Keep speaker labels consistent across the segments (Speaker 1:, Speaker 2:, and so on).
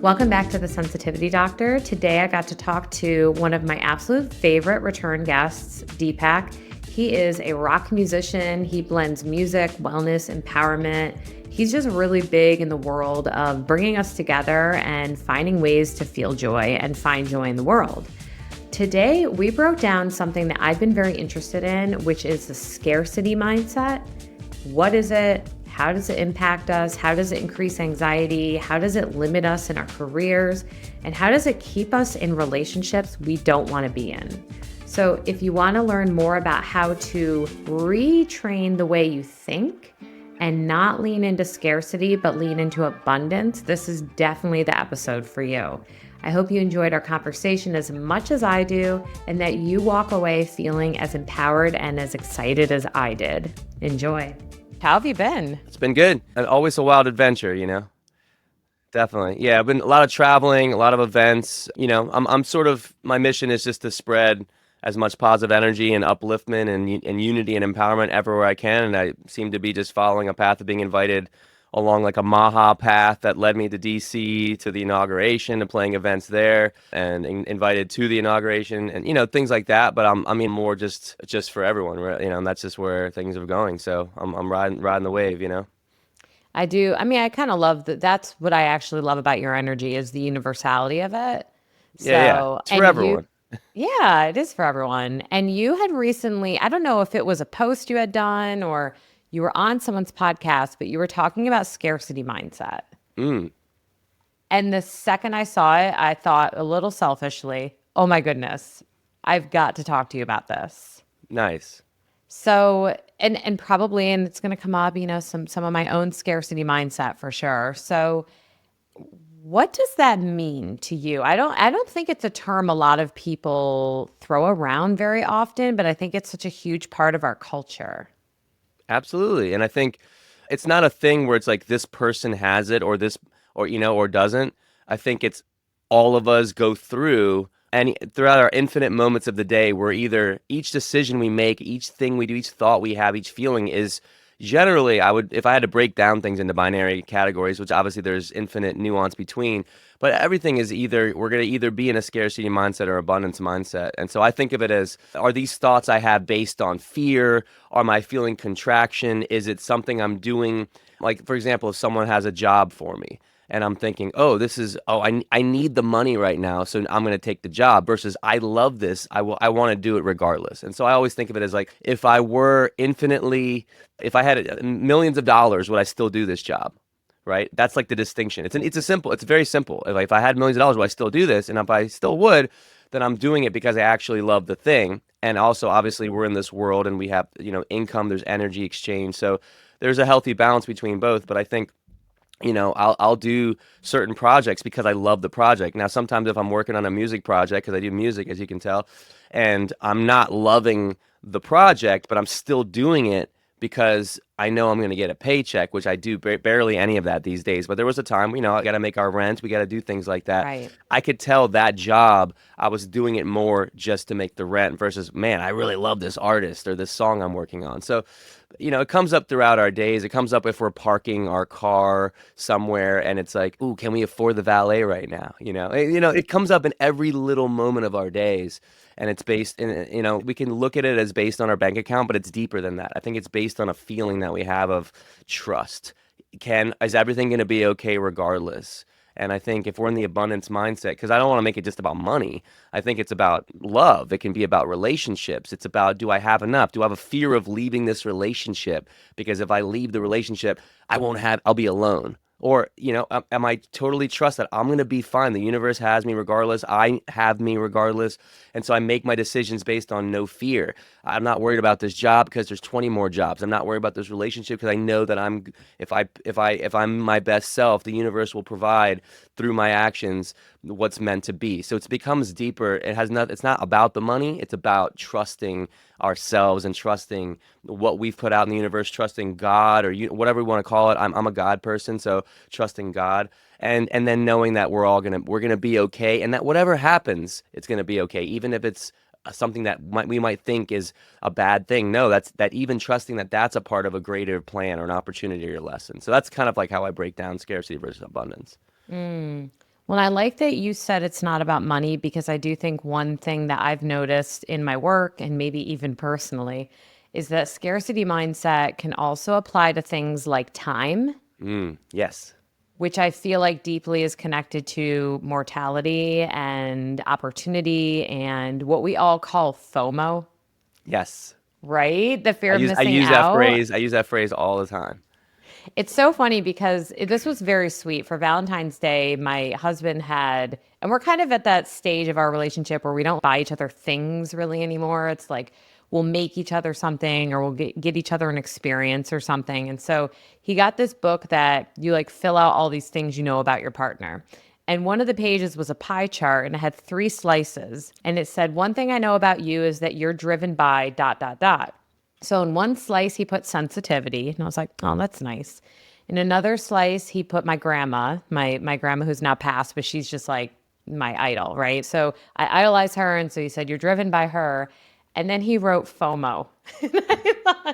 Speaker 1: Welcome back to the Sensitivity Doctor. Today I got to talk to one of my absolute favorite return guests, DPAK. He is a rock musician. He blends music, wellness, empowerment. He's just really big in the world of bringing us together and finding ways to feel joy and find joy in the world. Today, we broke down something that I've been very interested in, which is the scarcity mindset. What is it? How does it impact us? How does it increase anxiety? How does it limit us in our careers? And how does it keep us in relationships we don't want to be in? So if you want to learn more about how to retrain the way you think and not lean into scarcity, but lean into abundance, this is definitely the episode for you. I hope you enjoyed our conversation as much as I do, and that you walk away feeling as empowered and as excited as I did. Enjoy. How have you been?
Speaker 2: It's been good. And always a wild adventure, Definitely. Yeah, I've been a lot of traveling, a lot of events. I'm sort of, my mission is just to spread as much positive energy and upliftment and unity and empowerment everywhere I can. And I seem to be just following a path of being invited along like a Maha path that led me to DC, to the inauguration and playing events there, and invited to the inauguration and things like that. But I mean more just for everyone, right? And that's just where things are going. So I'm riding the wave.
Speaker 1: I do. I mean, I kind of love that. That's what I actually love about your energy is the universality of it.
Speaker 2: Yeah. It's for everyone.
Speaker 1: Yeah, it is for everyone. And you had recently, I don't know if it was a post you had done or you were on someone's podcast, but you were talking about scarcity mindset. And the second I saw it, I thought a little selfishly, oh my goodness, I've got to talk to you about this.
Speaker 2: Nice.
Speaker 1: So, and probably, and it's going to come up, some of my own scarcity mindset for sure. So what does that mean to you? I don't think it's a term a lot of people throw around very often, but I think it's such a huge part of our culture.
Speaker 2: Absolutely. And I think it's not a thing where it's like this person has it or this or doesn't. I think it's all of us go through, and throughout our infinite moments of the day, where either each decision we make, each thing we do, each thought we have, each feeling is generally, if I had to break down things into binary categories, which obviously there's infinite nuance between, but everything is we're going to either be in a scarcity mindset or abundance mindset. And so I think of it as, are these thoughts I have based on fear? Am I feeling contraction? Is it something I'm doing? Like, for example, if someone has a job for me, and I'm thinking, I need the money right now, so I'm going to take the job, versus I love this, I want to do it regardless. And so I always think of it as like, if I had millions of dollars, would I still do this job? Right? That's like the distinction. It's very simple. If I had millions of dollars, would I still do this? And if I still would, then I'm doing it because I actually love the thing. And also, obviously, we're in this world and we have, income, there's energy exchange. So there's a healthy balance between both. But I think, I'll do certain projects because I love the project. Now, sometimes if I'm working on a music project, because I do music, as you can tell, and I'm not loving the project, but I'm still doing it because I know I'm going to get a paycheck, which I do barely any of that these days. But there was a time, I got to make our rent. We got to do things like that.
Speaker 1: Right.
Speaker 2: I could tell that job, I was doing it more just to make the rent versus, man, I really love this artist or this song I'm working on. So, it comes up throughout our days. It comes up if we're parking our car somewhere and it's like, ooh, can we afford the valet right now? It comes up in every little moment of our days. And it's based in, we can look at it as based on our bank account, but it's deeper than that. I think it's based on a feeling that we have of trust. Is everything going to be okay regardless? And I think if we're in the abundance mindset, because I don't want to make it just about money, I think it's about love. It can be about relationships. It's about, do I have enough? Do I have a fear of leaving this relationship? Because if I leave the relationship, I'll be alone. Or, am I totally trust that I'm going to be fine? The universe has me regardless. I have me regardless. And so I make my decisions based on no fear. I'm not worried about this job because there's 20 more jobs. I'm not worried about this relationship because I know that if I'm my best self, the universe will provide through my actions what's meant to be. So it becomes deeper. It's not about the money. It's about trusting ourselves and trusting what we've put out in the universe, trusting God or whatever we want to call it. I'm a God person, so trusting God, and then knowing that we're gonna be okay, and that whatever happens, it's gonna be okay, even if it's something that we might think is a bad thing. No, that even trusting that that's a part of a greater plan or an opportunity or lesson. So that's kind of like how I break down scarcity versus abundance.
Speaker 1: Well, I like that you said it's not about money because I do think one thing that I've noticed in my work and maybe even personally is that scarcity mindset can also apply to things like time,
Speaker 2: Yes.
Speaker 1: which I feel like deeply is connected to mortality and opportunity and what we all call FOMO,
Speaker 2: Yes.
Speaker 1: right? The fear
Speaker 2: I
Speaker 1: of
Speaker 2: use I
Speaker 1: missing
Speaker 2: use that
Speaker 1: out.
Speaker 2: phrase. I use that phrase all the time.
Speaker 1: It's so funny because this was very sweet. For Valentine's Day, my husband had, and we're kind of at that stage of our relationship where we don't buy each other things really anymore. It's like we'll make each other something or we'll get each other an experience or something. And so he got this book that you like fill out all these things you know about your partner. And one of the pages was a pie chart and it had three slices. And it said, one thing I know about you is that you're driven by dot, dot, dot. So in one slice, he put sensitivity, and I was like, oh, that's nice. In another slice, he put my grandma, my grandma who's now passed, but she's just like my idol, right? So I idolize her, and so he said, you're driven by her. And then he wrote FOMO.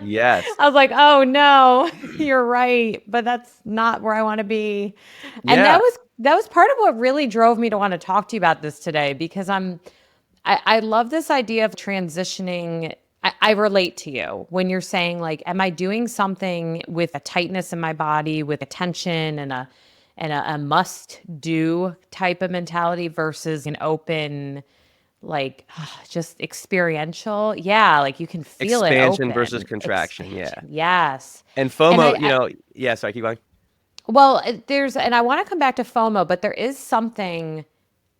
Speaker 2: Yes.
Speaker 1: I was like, oh no, you're right, but that's not where I want to be. And
Speaker 2: Yeah.
Speaker 1: that was part of what really drove me to want to talk to you about this today because I love this idea of transitioning. I relate to you when you're saying like, am I doing something with a tightness in my body, with a tension and a must do type of mentality versus an open, like just experiential. Yeah, like you can feel it
Speaker 2: Expansion versus
Speaker 1: open.
Speaker 2: contraction. Yeah.
Speaker 1: Expansion. Yes.
Speaker 2: And
Speaker 1: And
Speaker 2: FOMO, yeah, sorry, keep going.
Speaker 1: well, there's, and I want to come back to FOMO, but there is something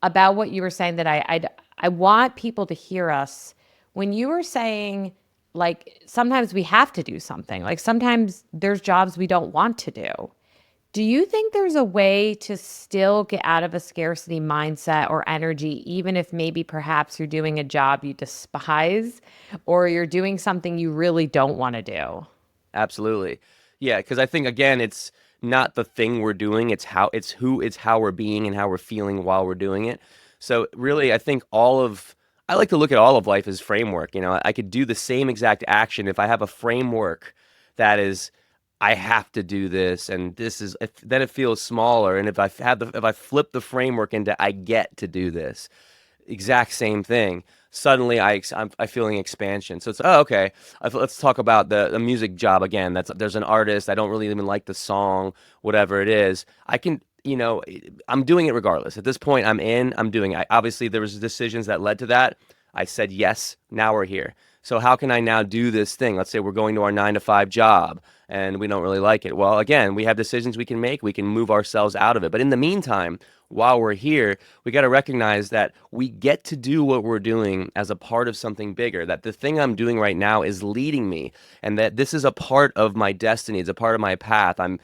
Speaker 1: about what you were saying that I want people to hear us when you were saying like sometimes we have to do something. Like sometimes there's jobs we don't want to do. Do you think there's a way to still get out of a scarcity mindset or energy, even if maybe perhaps you're doing a job you despise or you're doing something you really don't want to do?
Speaker 2: Absolutely. Yeah, because I think again, it's not the thing we're doing, it's how we're being and how we're feeling while we're doing it. So really, I think I like to look at all of life as framework. I could do the same exact action if I have a framework that is I have to do this and then it feels smaller. And if I flip the framework into I get to do this, exact same thing. Suddenly, I'm feeling expansion. So it's okay. Let's talk about the music job again. There's an artist. I don't really even like the song, whatever it is. I'm doing it regardless. At this point, I'm doing it. Obviously, there was decisions that led to that. I said yes. Now we're here. So how can I now do this thing? Let's say we're going to our 9 to 5 job and we don't really like it. Well, again, we have decisions we can make. We can move ourselves out of it. But in the meantime, while we're here, we got to recognize that we get to do what we're doing as a part of something bigger, that the thing I'm doing right now is leading me and that this is a part of my destiny. It's a part of my path. I'm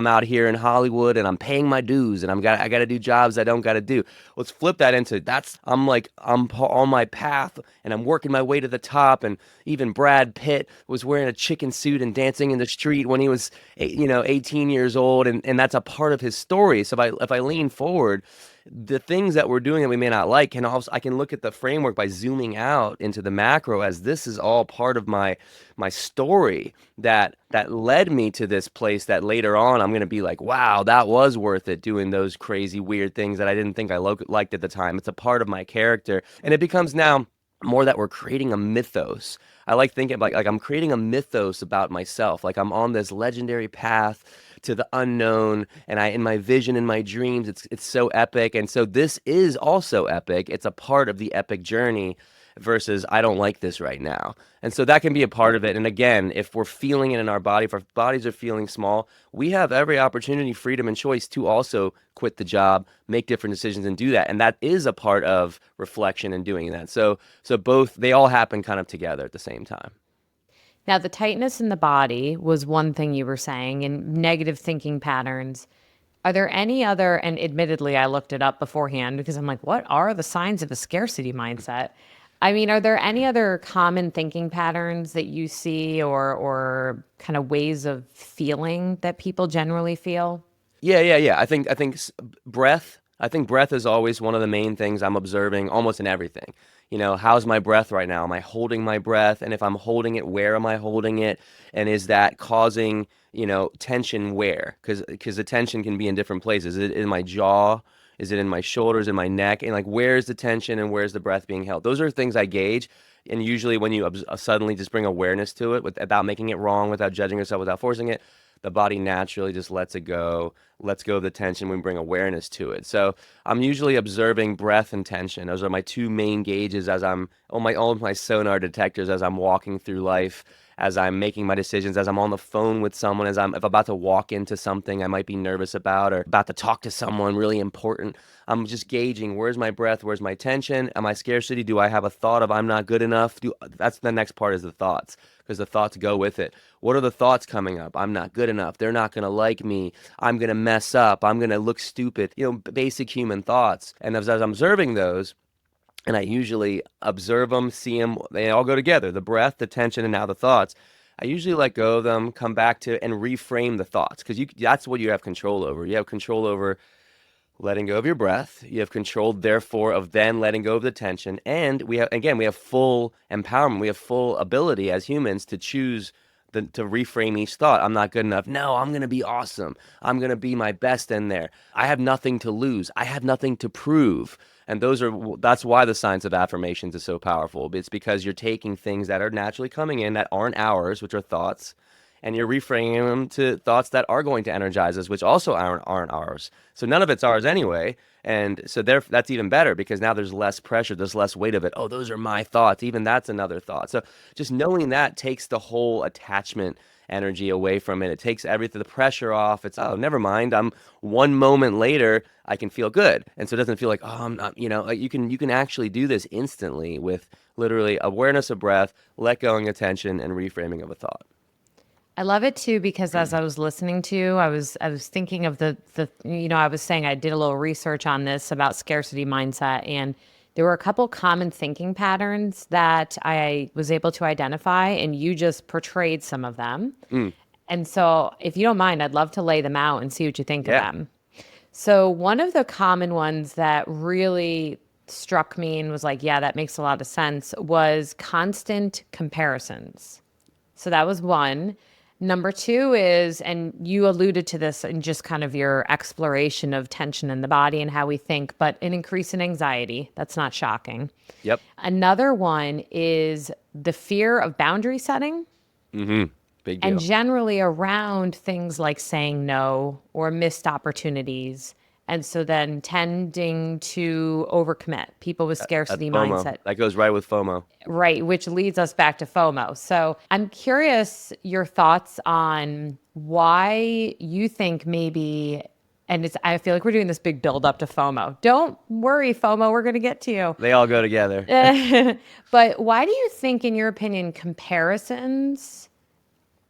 Speaker 2: out here in Hollywood and I'm paying my dues and I got to do jobs I don't got to do. Let's flip that into I'm on my path and I'm working my way to the top. And even Brad Pitt was wearing a chicken suit and dancing in the street when he was 18 years old, and that's a part of his story. So if I lean forward, the things that we're doing that we may not like can also I can look at the framework by zooming out into the macro as this is all part of my story that led me to this place that later on I'm going to be like, wow, that was worth it, doing those crazy weird things that I didn't think I liked at the time. It's a part of my character, and it becomes now more that we're creating a mythos. I like thinking like I'm creating a mythos about myself. Like I'm on this legendary path to the unknown, and in my vision, in my dreams, it's so epic. And so this is also epic. It's a part of the epic journey versus I don't like this right now. And so that can be a part of it. And again, if we're feeling it in our body, if our bodies are feeling small, we have every opportunity, freedom, and choice to also quit the job, make different decisions, and do that. And that is a part of reflection and doing that. So both they all happen kind of together at the same time.
Speaker 1: Now, the tightness in the body was one thing you were saying, and negative thinking patterns. Are there any other, and admittedly, I looked it up beforehand because I'm like, what are the signs of a scarcity mindset? I mean, are there any other common thinking patterns that you see or kind of ways of feeling that people generally feel?
Speaker 2: Yeah. Breath. I think breath is always one of the main things I'm observing almost in everything. how's my breath right now? Am I holding my breath? And if I'm holding it, where am I holding it? And is that causing, tension where? Because the tension can be in different places. Is it in my jaw? Is it in my shoulders, in my neck? And like, where's the tension and where's the breath being held? Those are things I gauge. And usually when you suddenly just bring awareness to it without making it wrong, without judging yourself, without forcing it, the body naturally just lets go of the tension when we bring awareness to it. So I'm usually observing breath and tension. Those are my two main gauges as I'm all of my sonar detectors as I'm walking through life, as I'm making my decisions, as I'm on the phone with someone, if I'm about to walk into something I might be nervous about or about to talk to someone really important. I'm just gauging, where's my breath, where's my tension, am I scarcity, do I have a thought of I'm not good enough? That's the next part, is the thoughts, because the thoughts go with it. What are the thoughts coming up? I'm not good enough. They're not going to like me. I'm going to mess up. I'm going to look stupid. Basic human thoughts. And as I'm observing those, and I usually observe them, see them, they all go together, the breath, the tension, and now the thoughts. I usually let go of them, come back to and reframe the thoughts, because that's what you have control over. You have control over letting go of your breath. You have control, therefore, of then letting go of the tension. And we have full empowerment. We have full ability as humans to choose to reframe each thought. I'm not good enough. No, I'm going to be awesome. I'm going to be my best in there. I have nothing to lose. I have nothing to prove. And that's why the science of affirmations is so powerful. It's because you're taking things that are naturally coming in that aren't ours, which are thoughts, and you're reframing them to thoughts that are going to energize us, which also aren't ours. So none of it's ours anyway. And so that's even better, because now there's less pressure, there's less weight of it. Oh, those are my thoughts. Even that's another thought. So just knowing that takes the whole attachment energy away from it. It takes everything, the pressure off. It's, oh, never mind. I'm one moment later, I can feel good. And so it doesn't feel like, oh, I'm not, like you can actually do this instantly with literally awareness of breath, let go of attention, and reframing of a thought.
Speaker 1: I love it too, because as I was listening to you, I was thinking of I was saying I did a little research on this about scarcity mindset, and there were a couple common thinking patterns that I was able to identify, and you just portrayed some of them.
Speaker 2: Mm,
Speaker 1: And so, if you don't mind, I'd love to lay them out and see what you think of
Speaker 2: yeah.
Speaker 1: them. So, one of the common ones that really struck me and was like, yeah, that makes a lot of sense, was constant comparisons. So that was one. Number two is, and you alluded to this in just kind of your exploration of tension in the body and how we think, but an increase in anxiety. That's not shocking.
Speaker 2: Yep.
Speaker 1: Another one is the fear of boundary setting,
Speaker 2: Mm-hmm. Big
Speaker 1: and
Speaker 2: deal.
Speaker 1: generally around things like saying no or missed opportunities. And so then tending to overcommit, people with
Speaker 2: That's
Speaker 1: scarcity
Speaker 2: FOMO.
Speaker 1: mindset.
Speaker 2: That goes right with FOMO.
Speaker 1: Right, which leads us back to FOMO. So I'm curious your thoughts on why you think maybe, and I feel like we're doing this big build up to FOMO. Don't worry, FOMO, we're going to get to you.
Speaker 2: They all go together.
Speaker 1: But why do you think, in your opinion, comparisons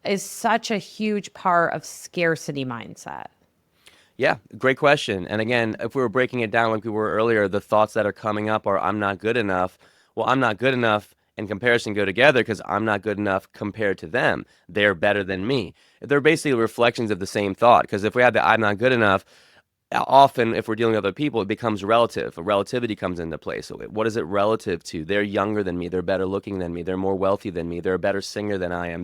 Speaker 1: is such a huge part of scarcity mindset?
Speaker 2: Yeah, great question. And again, if we were breaking it down like we were earlier, the thoughts that are coming up are I'm not good enough. Well, I'm not good enough and comparison go together, because I'm not good enough compared to them. They're better than me. They're basically reflections of the same thought. Because if we had the I'm not good enough, often if we're dealing with other people, it becomes relative. A relativity comes into play. So what is it relative to? They're younger than me. They're better looking than me. They're more wealthy than me. They're a better singer than I am.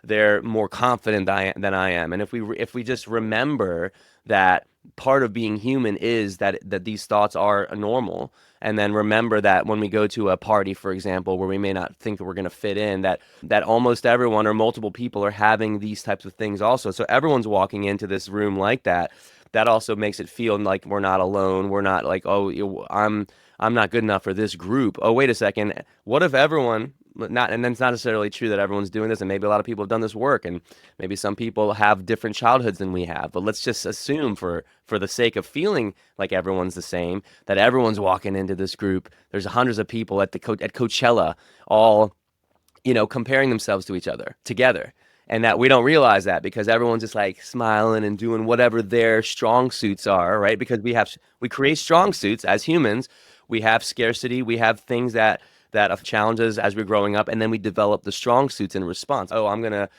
Speaker 2: They're more confident than I am. And if we just remember that part of being human is that these thoughts are normal, and then remember that when we go to a party, for example, where we may not think that we're going to fit in, that almost everyone or multiple people are having these types of things also. So everyone's walking into this room like that. That also makes it feel like we're not alone. We're not like, oh, I'm not good enough for this group. Oh, wait a second. What if everyone, not, and then it's not necessarily true that everyone's doing this, and maybe a lot of people have done this work, and maybe some people have different childhoods than we have. But let's just assume, for the sake of feeling like everyone's the same, that everyone's walking into this group. There's hundreds of people at Coachella, all comparing themselves to each other together. And that we don't realize that, because everyone's just like smiling and doing whatever their strong suits are, right? Because we create strong suits as humans. We have scarcity. We have things that of challenges as we're growing up, and then we develop the strong suits in response. Oh, I'm gonna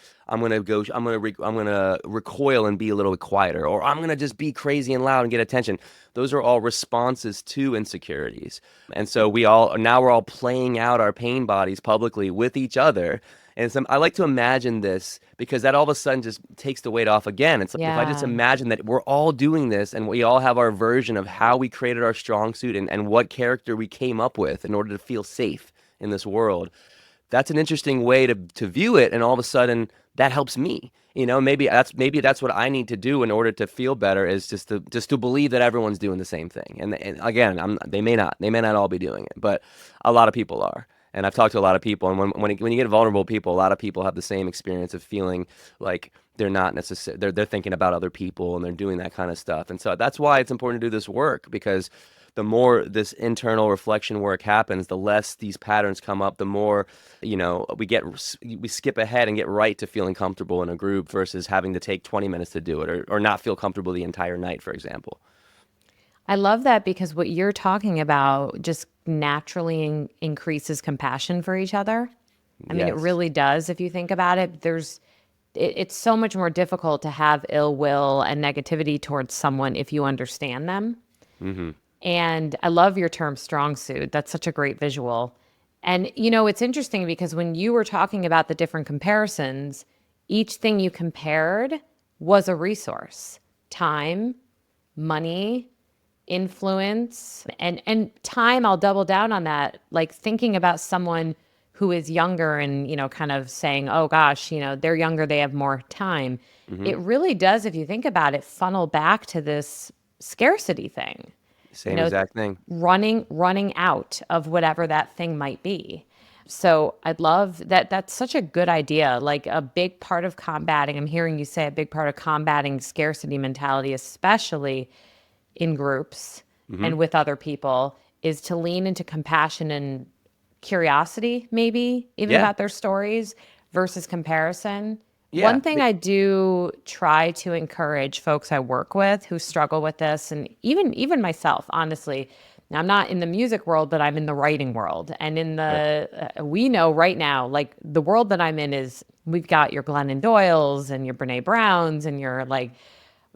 Speaker 2: recoil and be a little bit quieter, or I'm gonna just be crazy and loud and get attention. Those are all responses to insecurities. And so we're all playing out our pain bodies publicly with each other. And I like to imagine this because that all of a sudden just takes the weight off again. It's like if I just
Speaker 1: Yeah.
Speaker 2: imagine that we're all doing this and we all have our version of how we created our strong suit and what character we came up with in order to feel safe in this world. That's an interesting way to view it, and all of a sudden that helps me. Maybe that's what I need to do in order to feel better, is just to believe that everyone's doing the same thing. And again, they may not all be doing it, but a lot of people are. And I've talked to a lot of people, and when you get vulnerable people, a lot of people have the same experience of feeling like they're not necessarily they're thinking about other people and they're doing that kind of stuff. And so that's why it's important to do this work, because the more this internal reflection work happens, the less these patterns come up, the more, we skip ahead and get right to feeling comfortable in a group versus having to take 20 minutes to do it, or not feel comfortable the entire night, for example.
Speaker 1: I love that because what you're talking about just naturally increases compassion for each other. I mean, it
Speaker 2: Yes.
Speaker 1: really does. If you think about it, it's so much more difficult to have ill will and negativity towards someone if you understand them.
Speaker 2: Hmm.
Speaker 1: And I love your term strong suit. That's such a great visual. And it's interesting because when you were talking about the different comparisons, each thing you compared was a resource: time, money, influence, and time. I'll double down on that. Like thinking about someone who is younger and, kind of saying, oh gosh, they're younger, they have more time.
Speaker 2: Hmm.
Speaker 1: It really does, if you think about it, funnel back to this scarcity thing, you
Speaker 2: Same
Speaker 1: know,
Speaker 2: exact thing.
Speaker 1: running out of whatever that thing might be. So I'd love that. That's such a good idea. Like a big part of combating, I'm hearing you say a big part of combating scarcity mentality, especially in groups
Speaker 2: Hmm.
Speaker 1: and with other people, is to lean into compassion and curiosity, maybe even
Speaker 2: Yeah.
Speaker 1: about their stories versus comparison. One
Speaker 2: Yeah.
Speaker 1: thing I do try to encourage folks I work with who struggle with this, and even myself, honestly. Now, I'm not in the music world, but I'm in the writing world. And in
Speaker 2: Right.
Speaker 1: we know right now, like the world that I'm in is we've got your Glennon Doyles and your Brene Browns and your like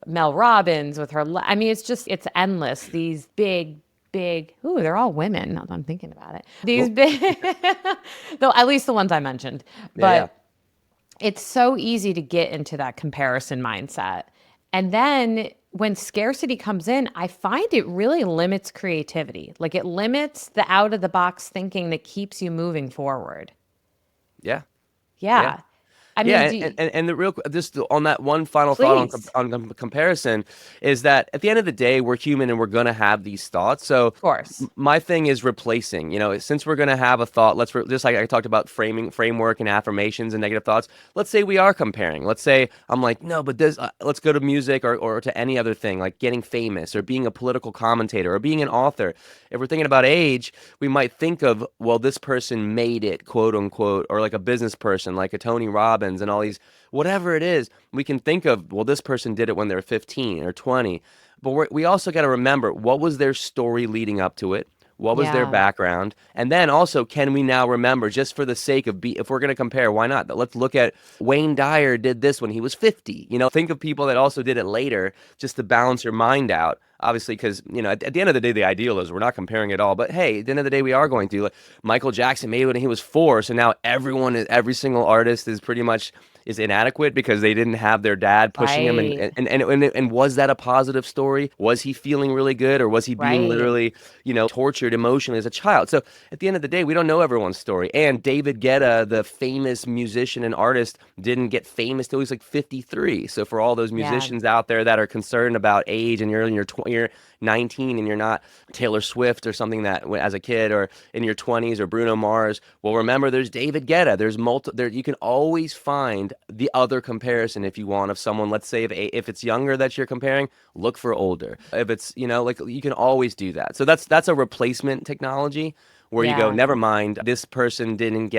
Speaker 1: Mel Robbins with her. I mean, it's endless. These big, ooh, they're all women. Now that I'm thinking about it. These
Speaker 2: Well,
Speaker 1: big, though, at least the ones I mentioned.
Speaker 2: yeah, yeah.
Speaker 1: But it's so easy to get into that comparison mindset. And then when scarcity comes in, I find it really limits creativity. Like it limits the out of the box thinking that keeps you moving forward.
Speaker 2: Yeah. Yeah.
Speaker 1: Yeah. I mean,
Speaker 2: Yeah, and the real just on that one final thought
Speaker 1: please,
Speaker 2: on comparison is that at the end of the day, we're human and we're gonna have these thoughts. So
Speaker 1: of course.
Speaker 2: my thing is replacing. Since we're gonna have a thought, just like I talked about framing framework and affirmations and negative thoughts. Let's say we are comparing. Let's say I'm like, no, but this. Let's go to music or to any other thing like getting famous or being a political commentator or being an author. If we're thinking about age, we might think of, well, this person made it, quote unquote, or like a business person, like a Tony Robbins and all these, whatever it is, we can think of, well, this person did it when they were 15 or 20. But we also got to remember, what was their story leading up to it? What was their
Speaker 1: Yeah.
Speaker 2: background? And then also, can we now remember, just for the sake of if we're going to compare, why not? Let's look at Wayne Dyer did this when he was 50. Think of people that also did it later, just to balance your mind out. Obviously, because at the end of the day, the ideal is we're not comparing at all. But hey, at the end of the day, we are going to. Like Michael Jackson made it when he was 4, so now every single artist is pretty much is inadequate because they didn't have their dad pushing him. And
Speaker 1: Right.
Speaker 2: was that a positive story? Was he feeling really good, or was he being
Speaker 1: Right.
Speaker 2: literally tortured emotionally as a child? So at the end of the day, we don't know everyone's story. And David Guetta, the famous musician and artist, didn't get famous till he was like 53. So for all those
Speaker 1: Yeah.
Speaker 2: musicians out there that are concerned about age, and you're 19 and you're not Taylor Swift or something that as a kid, or in your 20s, or Bruno Mars, well, remember there's David Guetta. There's there. You can always find the other comparison if you want of someone. Let's say if it's younger that you're comparing, look for older. If it's like you can always do that. So that's a replacement technology where you go,
Speaker 1: Yeah.
Speaker 2: never mind, this person didn't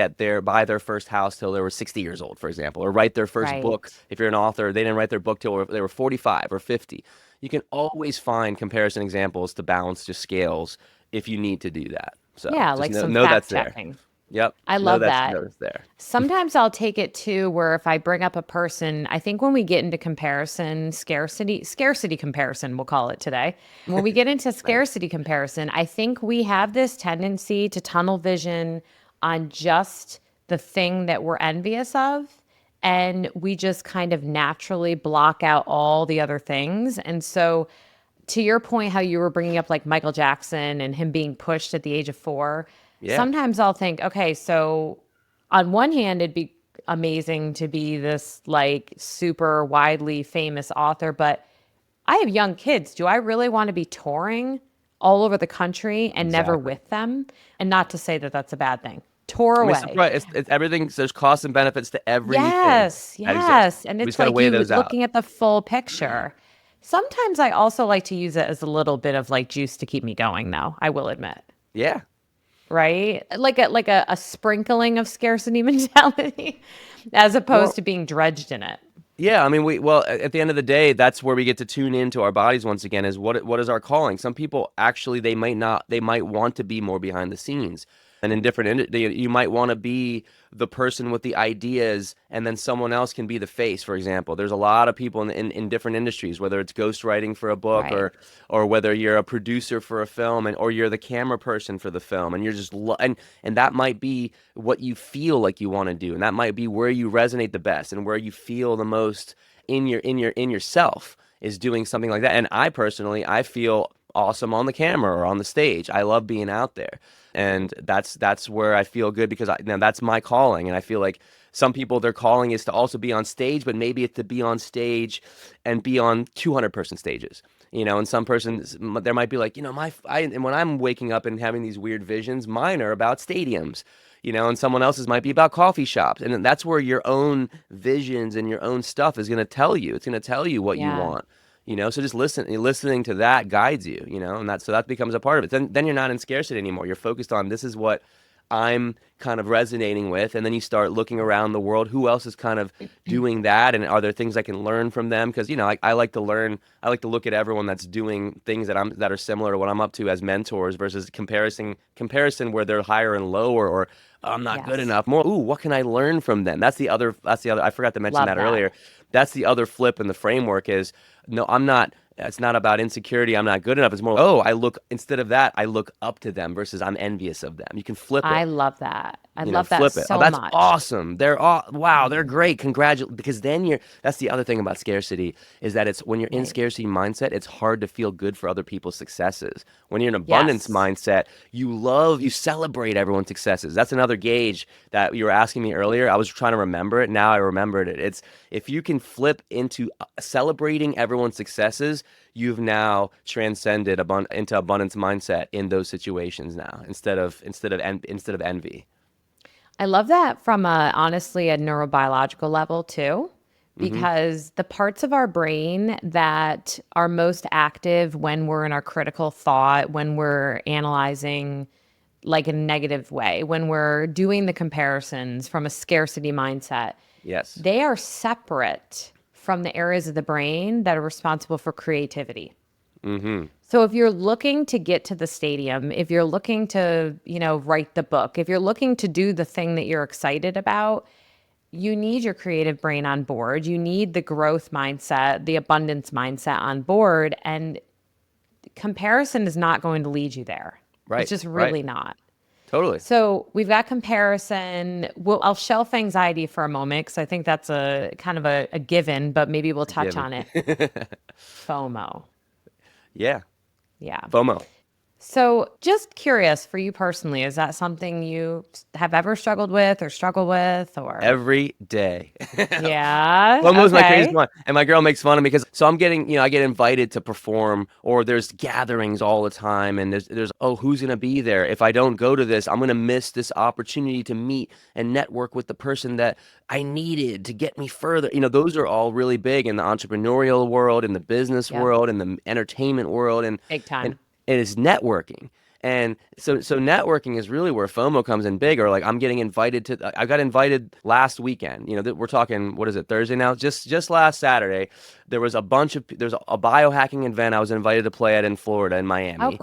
Speaker 2: buy their first house till they were 60 years old, for example, or write their first book.
Speaker 1: Right.
Speaker 2: If you're an author, they didn't write their book till they were 45 or 50. You can always find comparison examples to balance your scales if you need to do that. So
Speaker 1: Yeah,
Speaker 2: just
Speaker 1: like some
Speaker 2: know that's
Speaker 1: fact
Speaker 2: there.
Speaker 1: checking.
Speaker 2: Yep.
Speaker 1: I
Speaker 2: Know
Speaker 1: love
Speaker 2: that's
Speaker 1: that.
Speaker 2: know it's there.
Speaker 1: Sometimes I'll take it too, where if I bring up a person, I think when we get into comparison, scarcity comparison, we'll call it today. When we get into
Speaker 2: Nice.
Speaker 1: scarcity comparison, I think we have this tendency to tunnel vision on just the thing that we're envious of. And we just kind of naturally block out all the other things. And so, to your point, how you were bringing up like Michael Jackson and him being pushed at the age of 4,
Speaker 2: Yeah.
Speaker 1: sometimes I'll think, okay, so on one hand, it'd be amazing to be this like super widely famous author, but I have young kids. Do I really want to be touring all over the country and never
Speaker 2: Exactly.
Speaker 1: with them? And not to say that that's a bad thing. Tour
Speaker 2: I mean, it's
Speaker 1: away.
Speaker 2: right. It's everything. There's costs and benefits to everything
Speaker 1: Yes,
Speaker 2: that exists.
Speaker 1: yes. And
Speaker 2: We just
Speaker 1: it's
Speaker 2: got to
Speaker 1: like
Speaker 2: weigh
Speaker 1: you
Speaker 2: those out.
Speaker 1: looking at the full picture. Sometimes I also like to use it as a little bit of like juice to keep me going, though, I will admit.
Speaker 2: Yeah.
Speaker 1: Right? Like a sprinkling of scarcity mentality as opposed
Speaker 2: Well,
Speaker 1: to being dredged in it.
Speaker 2: yeah, I mean, at the end of the day, that's where we get to tune into our bodies once again. Is what is our calling? Some people actually they might not, they might want to be more behind the scenes, and in you might want to be the person with the ideas, and then someone else can be the face. For example, there's a lot of people in different industries, whether it's ghostwriting for a book
Speaker 1: Right.
Speaker 2: or whether you're a producer for a film or you're the camera person for the film, and you're just and that might be what you feel like you want to do, and that might be where you resonate the best and where you feel the most in yourself is doing something like that. And I personally, I feel awesome on the camera or on the stage. I love being out there, and that's where I feel good because now that's my calling, and I feel like some people their calling is to also be on stage, but maybe it's to be on stage and be on 200-person stages. And some persons there might be like, and when I'm waking up and having these weird visions, mine are about stadiums, and someone else's might be about coffee shops. And then that's where your own visions and your own stuff is going to tell you. It's going to tell you what you
Speaker 1: Yeah.
Speaker 2: want. So just listening to that guides you, and that becomes a part of it. Then you're not in scarcity anymore. You're focused on this is what I'm kind of resonating with, and then you start looking around the world. Who else is kind of doing that, and are there things I can learn from them? Because I like to learn. I like to look at everyone that's doing things that are similar to what I'm up to as mentors versus comparison where they're higher and lower or I'm not good
Speaker 1: Yes.
Speaker 2: enough. More, ooh, what can I learn from them? That's the other. I forgot to mention
Speaker 1: Love
Speaker 2: that
Speaker 1: that.
Speaker 2: earlier. That's the other flip in the framework is no, I'm not. It's not about insecurity. I'm not good enough. It's more, oh, instead of that, I look up to them versus I'm envious of them. You can flip
Speaker 1: I
Speaker 2: it,
Speaker 1: love that. I love that
Speaker 2: flip it. Oh,
Speaker 1: so
Speaker 2: that's
Speaker 1: much.
Speaker 2: awesome. They're all, wow, they're great. Congratulations. Because then that's the other thing about scarcity is that it's when you're in
Speaker 1: Right.
Speaker 2: scarcity mindset, it's hard to feel good for other people's successes. When you're in abundance
Speaker 1: Yes.
Speaker 2: mindset, you celebrate everyone's successes. That's another gauge that you were asking me earlier. I was trying to remember it. Now I remembered it. It's if you can flip into celebrating everyone's successes, you've now transcended into abundance mindset in those situations now instead of envy.
Speaker 1: I love that from honestly a neurobiological level too,
Speaker 2: Hmm.
Speaker 1: because the parts of our brain that are most active when we're in our critical thought, when we're analyzing like in a negative way, when we're doing the comparisons from a scarcity mindset,
Speaker 2: Yes.
Speaker 1: they are separate from the areas of the brain that are responsible for creativity.
Speaker 2: Hmm.
Speaker 1: So if you're looking to get to the stadium, if you're looking to, write the book, if you're looking to do the thing that you're excited about, you need your creative brain on board. You need the growth mindset, the abundance mindset on board, and comparison is not going to lead you there. It's
Speaker 2: Right.
Speaker 1: just
Speaker 2: Right.
Speaker 1: really not.
Speaker 2: Totally.
Speaker 1: So we've got comparison. I'll shelf anxiety for a moment because I think that's a kind of a given, but maybe we'll
Speaker 2: A
Speaker 1: touch
Speaker 2: given.
Speaker 1: on it. FOMO.
Speaker 2: Yeah.
Speaker 1: Yeah.
Speaker 2: FOMO.
Speaker 1: So, just curious for you personally, is that something you have ever struggled with or struggle with or
Speaker 2: Every day.
Speaker 1: yeah,
Speaker 2: FOMO is my craziest
Speaker 1: okay.
Speaker 2: one. And my girl makes fun of me because so I'm getting, I get invited to perform or there's gatherings all the time and there's oh, who's gonna be there? If I don't go to this, I'm gonna miss this opportunity to meet and network with the person that I needed to get me further. Those are all really big in the entrepreneurial world, in the business
Speaker 1: Yep,
Speaker 2: world, in the entertainment world,
Speaker 1: big
Speaker 2: and
Speaker 1: time.
Speaker 2: it is networking. And so networking is really where FOMO comes in big. Or like I'm getting invited to. I got invited last weekend. We're talking, what is it, Thursday now? Just last Saturday, there was there's a biohacking event I was invited to play at in Florida, in
Speaker 1: Oh,
Speaker 2: Miami.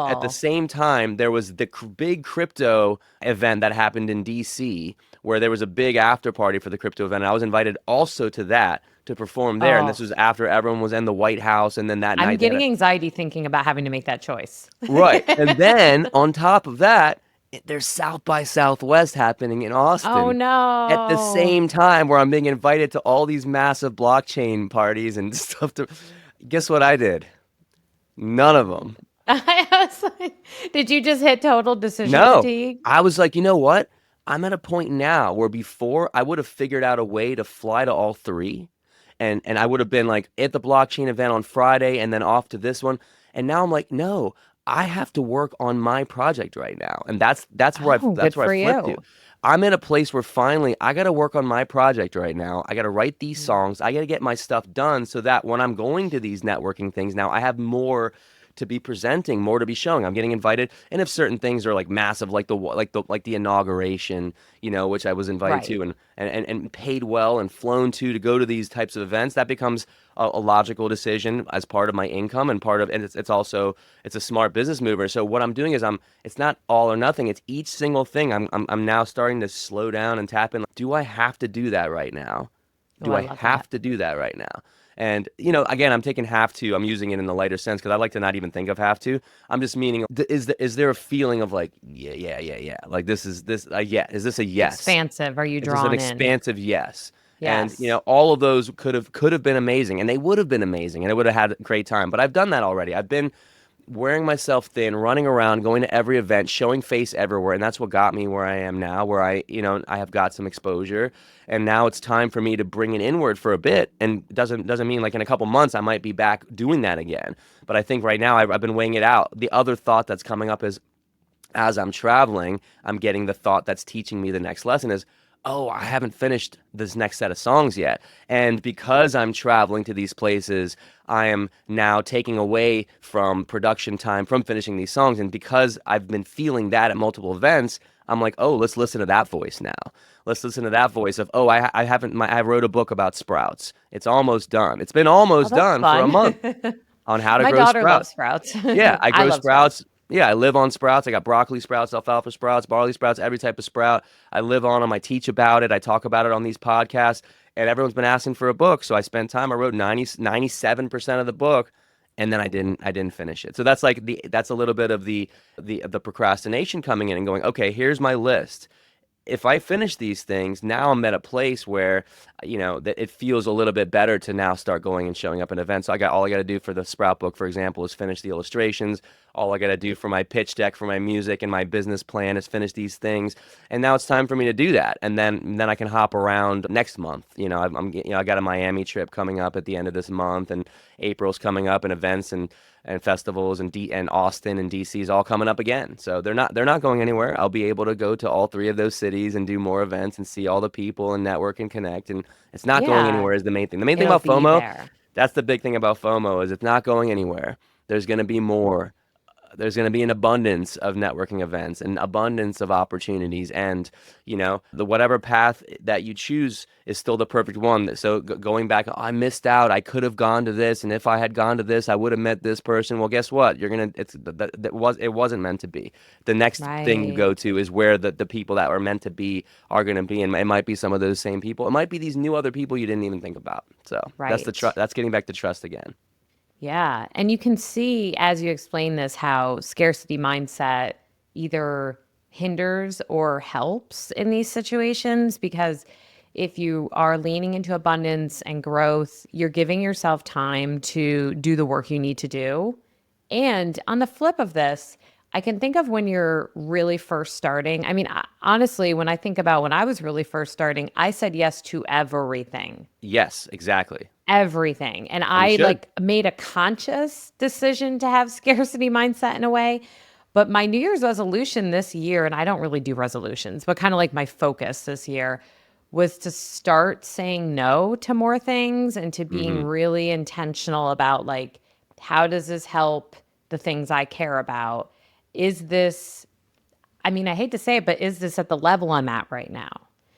Speaker 2: At the
Speaker 1: cool.
Speaker 2: same time, there was the big crypto event that happened in DC, where there was a big after party for the crypto event. And I was invited also to that to perform there. And this
Speaker 1: Oh,
Speaker 2: was after everyone was in the White House. And then that
Speaker 1: I'm
Speaker 2: night they had
Speaker 1: getting
Speaker 2: a
Speaker 1: anxiety thinking about having to make that choice.
Speaker 2: right. And then on top of that, there's South by Southwest happening in
Speaker 1: Oh
Speaker 2: Austin at the
Speaker 1: no.
Speaker 2: same time, where I'm being invited to all these massive blockchain parties and stuff. Guess what I did? None of them.
Speaker 1: I was like, did you just hit total decision
Speaker 2: No.
Speaker 1: fatigue?
Speaker 2: I was like, you know what? I'm at a point now where before I would have figured out a way to fly to all three, and I would have been like at the blockchain event on Friday and then off to this one. And now I'm like, no, I have to work on my project right now. And
Speaker 1: Oh, good
Speaker 2: that's where I
Speaker 1: for
Speaker 2: flipped to.
Speaker 1: you.
Speaker 2: I'm in a place where finally I got to work on my project right now. I got to write these
Speaker 1: Mm.
Speaker 2: songs. I got to get my stuff done so that when I'm going to these networking things now, I have more to be presenting, more to be showing. I'm getting invited, and if certain things are like massive, like the inauguration, which I was invited
Speaker 1: Right.
Speaker 2: to and paid well and flown to go to these types of events, that becomes a logical decision as part of my income and and it's also it's a smart business mover. So what I'm doing is it's not all or nothing. It's each single thing. I'm now starting to slow down and tap in. Do I have to do that right now?
Speaker 1: Oh,
Speaker 2: Do
Speaker 1: I
Speaker 2: I
Speaker 1: love that.
Speaker 2: have to do that right now? And, again, I'm taking have to. I'm using it in the lighter sense because I like to not even think of have to. I'm just meaning, is there a feeling of like, yeah, yeah, yeah, yeah. Like yeah. Is this a yes?
Speaker 1: Expansive. Are you
Speaker 2: Is this an
Speaker 1: drawn in?
Speaker 2: expansive yes? And,
Speaker 1: Yes.
Speaker 2: all of those could have been amazing, and they would have been amazing, and I would have had a great time. But I've done that already. I've been wearing myself thin, running around, going to every event, showing face everywhere, and that's what got me where I am now, where I have got some exposure, and now it's time for me to bring it inward for a bit. And doesn't mean like in a couple months I might be back doing that again. But I think right now I've been weighing it out. The other thought that's coming up is as I'm traveling, I'm getting the thought that's teaching me the next lesson is, oh, I haven't finished this next set of songs yet. And because I'm traveling to these places, I am now taking away from production time from finishing these songs. And because I've been feeling that at multiple events, I'm like, oh, let's listen to that voice now. Let's listen to that voice of, oh, I haven't, I wrote a book about sprouts. It's almost done. It's been
Speaker 1: Oh,
Speaker 2: almost
Speaker 1: that's
Speaker 2: done for a
Speaker 1: fun.
Speaker 2: month on how to
Speaker 1: My
Speaker 2: grow
Speaker 1: daughter
Speaker 2: sprouts.
Speaker 1: loves sprouts.
Speaker 2: Yeah, I
Speaker 1: I
Speaker 2: grow
Speaker 1: love sprouts.
Speaker 2: sprouts. Yeah, I live on sprouts. I got broccoli sprouts, alfalfa sprouts, barley sprouts, every type of sprout. I live on them. I teach about it. I talk about it on these podcasts. And everyone's been asking for a book. So I spent time. I wrote 97% of the book, and then I didn't finish it. So that's a little bit of the procrastination coming in and going, okay, here's my list. If I finish these things, now I'm at a place where, that it feels a little bit better to now start going and showing up at events. So all I got to do for the Sprout book, for example, is finish the illustrations. All I got to do for my pitch deck for my music and my business plan is finish these things. And now it's time for me to do that. And then I can hop around next month. I got a Miami trip coming up at the end of this month, and April's coming up, and events and festivals and Austin and DC is all coming up again. So they're not going anywhere. I'll be able to go to all three of those cities and do more events and see all the people and network and connect. And it's not going
Speaker 1: Yeah,
Speaker 2: anywhere is the main thing. The main thing
Speaker 1: it'll
Speaker 2: about
Speaker 1: be
Speaker 2: FOMO,
Speaker 1: there.
Speaker 2: that's the big thing about FOMO is it's not going anywhere. There's going to be more. There's going to be an abundance of networking events, an abundance of opportunities, and the whatever path that you choose is still the perfect one. So going back, "Oh, I missed out. I could have gone to this, and if I had gone to this, I would have met this person." Well, guess what? It wasn't meant to be. The next thing you
Speaker 1: Right.
Speaker 2: go to is where the people that were meant to be are going to be, and it might be some of those same people. It might be these new other people you didn't even think about. So
Speaker 1: Right.
Speaker 2: that's getting back to trust again.
Speaker 1: Yeah. And you can see as you explain this how scarcity mindset either hinders or helps in these situations because if you are leaning into abundance and growth, you're giving yourself time to do the work you need to do. And on the flip of this, I can think of when you're really first starting. I mean, honestly, when I think about when I was really first starting, I said yes to everything,
Speaker 2: Yes, exactly.
Speaker 1: everything. And
Speaker 2: And you
Speaker 1: I
Speaker 2: should.
Speaker 1: like made a conscious decision to have scarcity mindset in a way. But my New Year's resolution this year, and I don't really do resolutions, but kind of like my focus this year was to start saying no to more things and to being
Speaker 2: Hmm.
Speaker 1: really intentional about like, how does this help the things I care about? is this, I mean, I hate to say it, but is this at the level I'm at right now?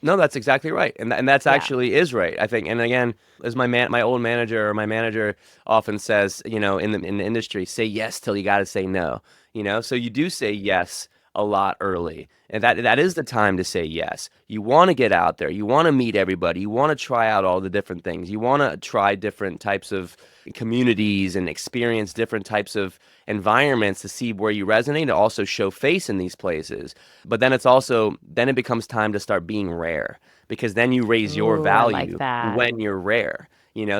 Speaker 2: No, that's exactly right, and that's
Speaker 1: Yeah.
Speaker 2: actually is right, I think. And again, as my old manager or my manager often says, in the industry, say yes till you got to say no. So you do say yes a lot early, and that is the time to say yes. You want to get out there, you want to meet everybody, you want to try out all the different things, you want to try different types of communities and experience different types of environments to see where you resonate, to also show face in these places. But then it becomes time to start being rare, because then you raise your
Speaker 1: Ooh, I like
Speaker 2: value
Speaker 1: that.
Speaker 2: when you're rare.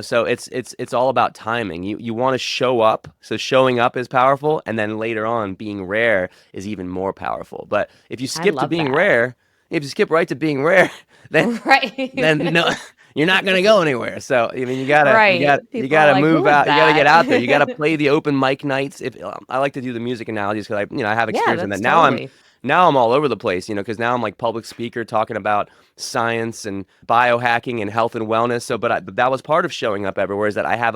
Speaker 2: So it's all about timing. You want to show up. So showing up is powerful, and then later on being rare is even more powerful. But
Speaker 1: I love that.
Speaker 2: if you skip right to being rare, then
Speaker 1: Right.
Speaker 2: no, you're not gonna go anywhere. So I mean,
Speaker 1: Right.
Speaker 2: you
Speaker 1: People are
Speaker 2: gotta
Speaker 1: like, who
Speaker 2: move
Speaker 1: was
Speaker 2: out. You gotta get
Speaker 1: that?
Speaker 2: out there. You gotta play the open mic nights. If I like to do the music analogies because I have
Speaker 1: Yeah,
Speaker 2: experience in that.
Speaker 1: that's totally.
Speaker 2: Now I'm all over the place. Because now I'm like public speaker talking about science and biohacking and health and wellness. So, but that was part of showing up everywhere. Is that I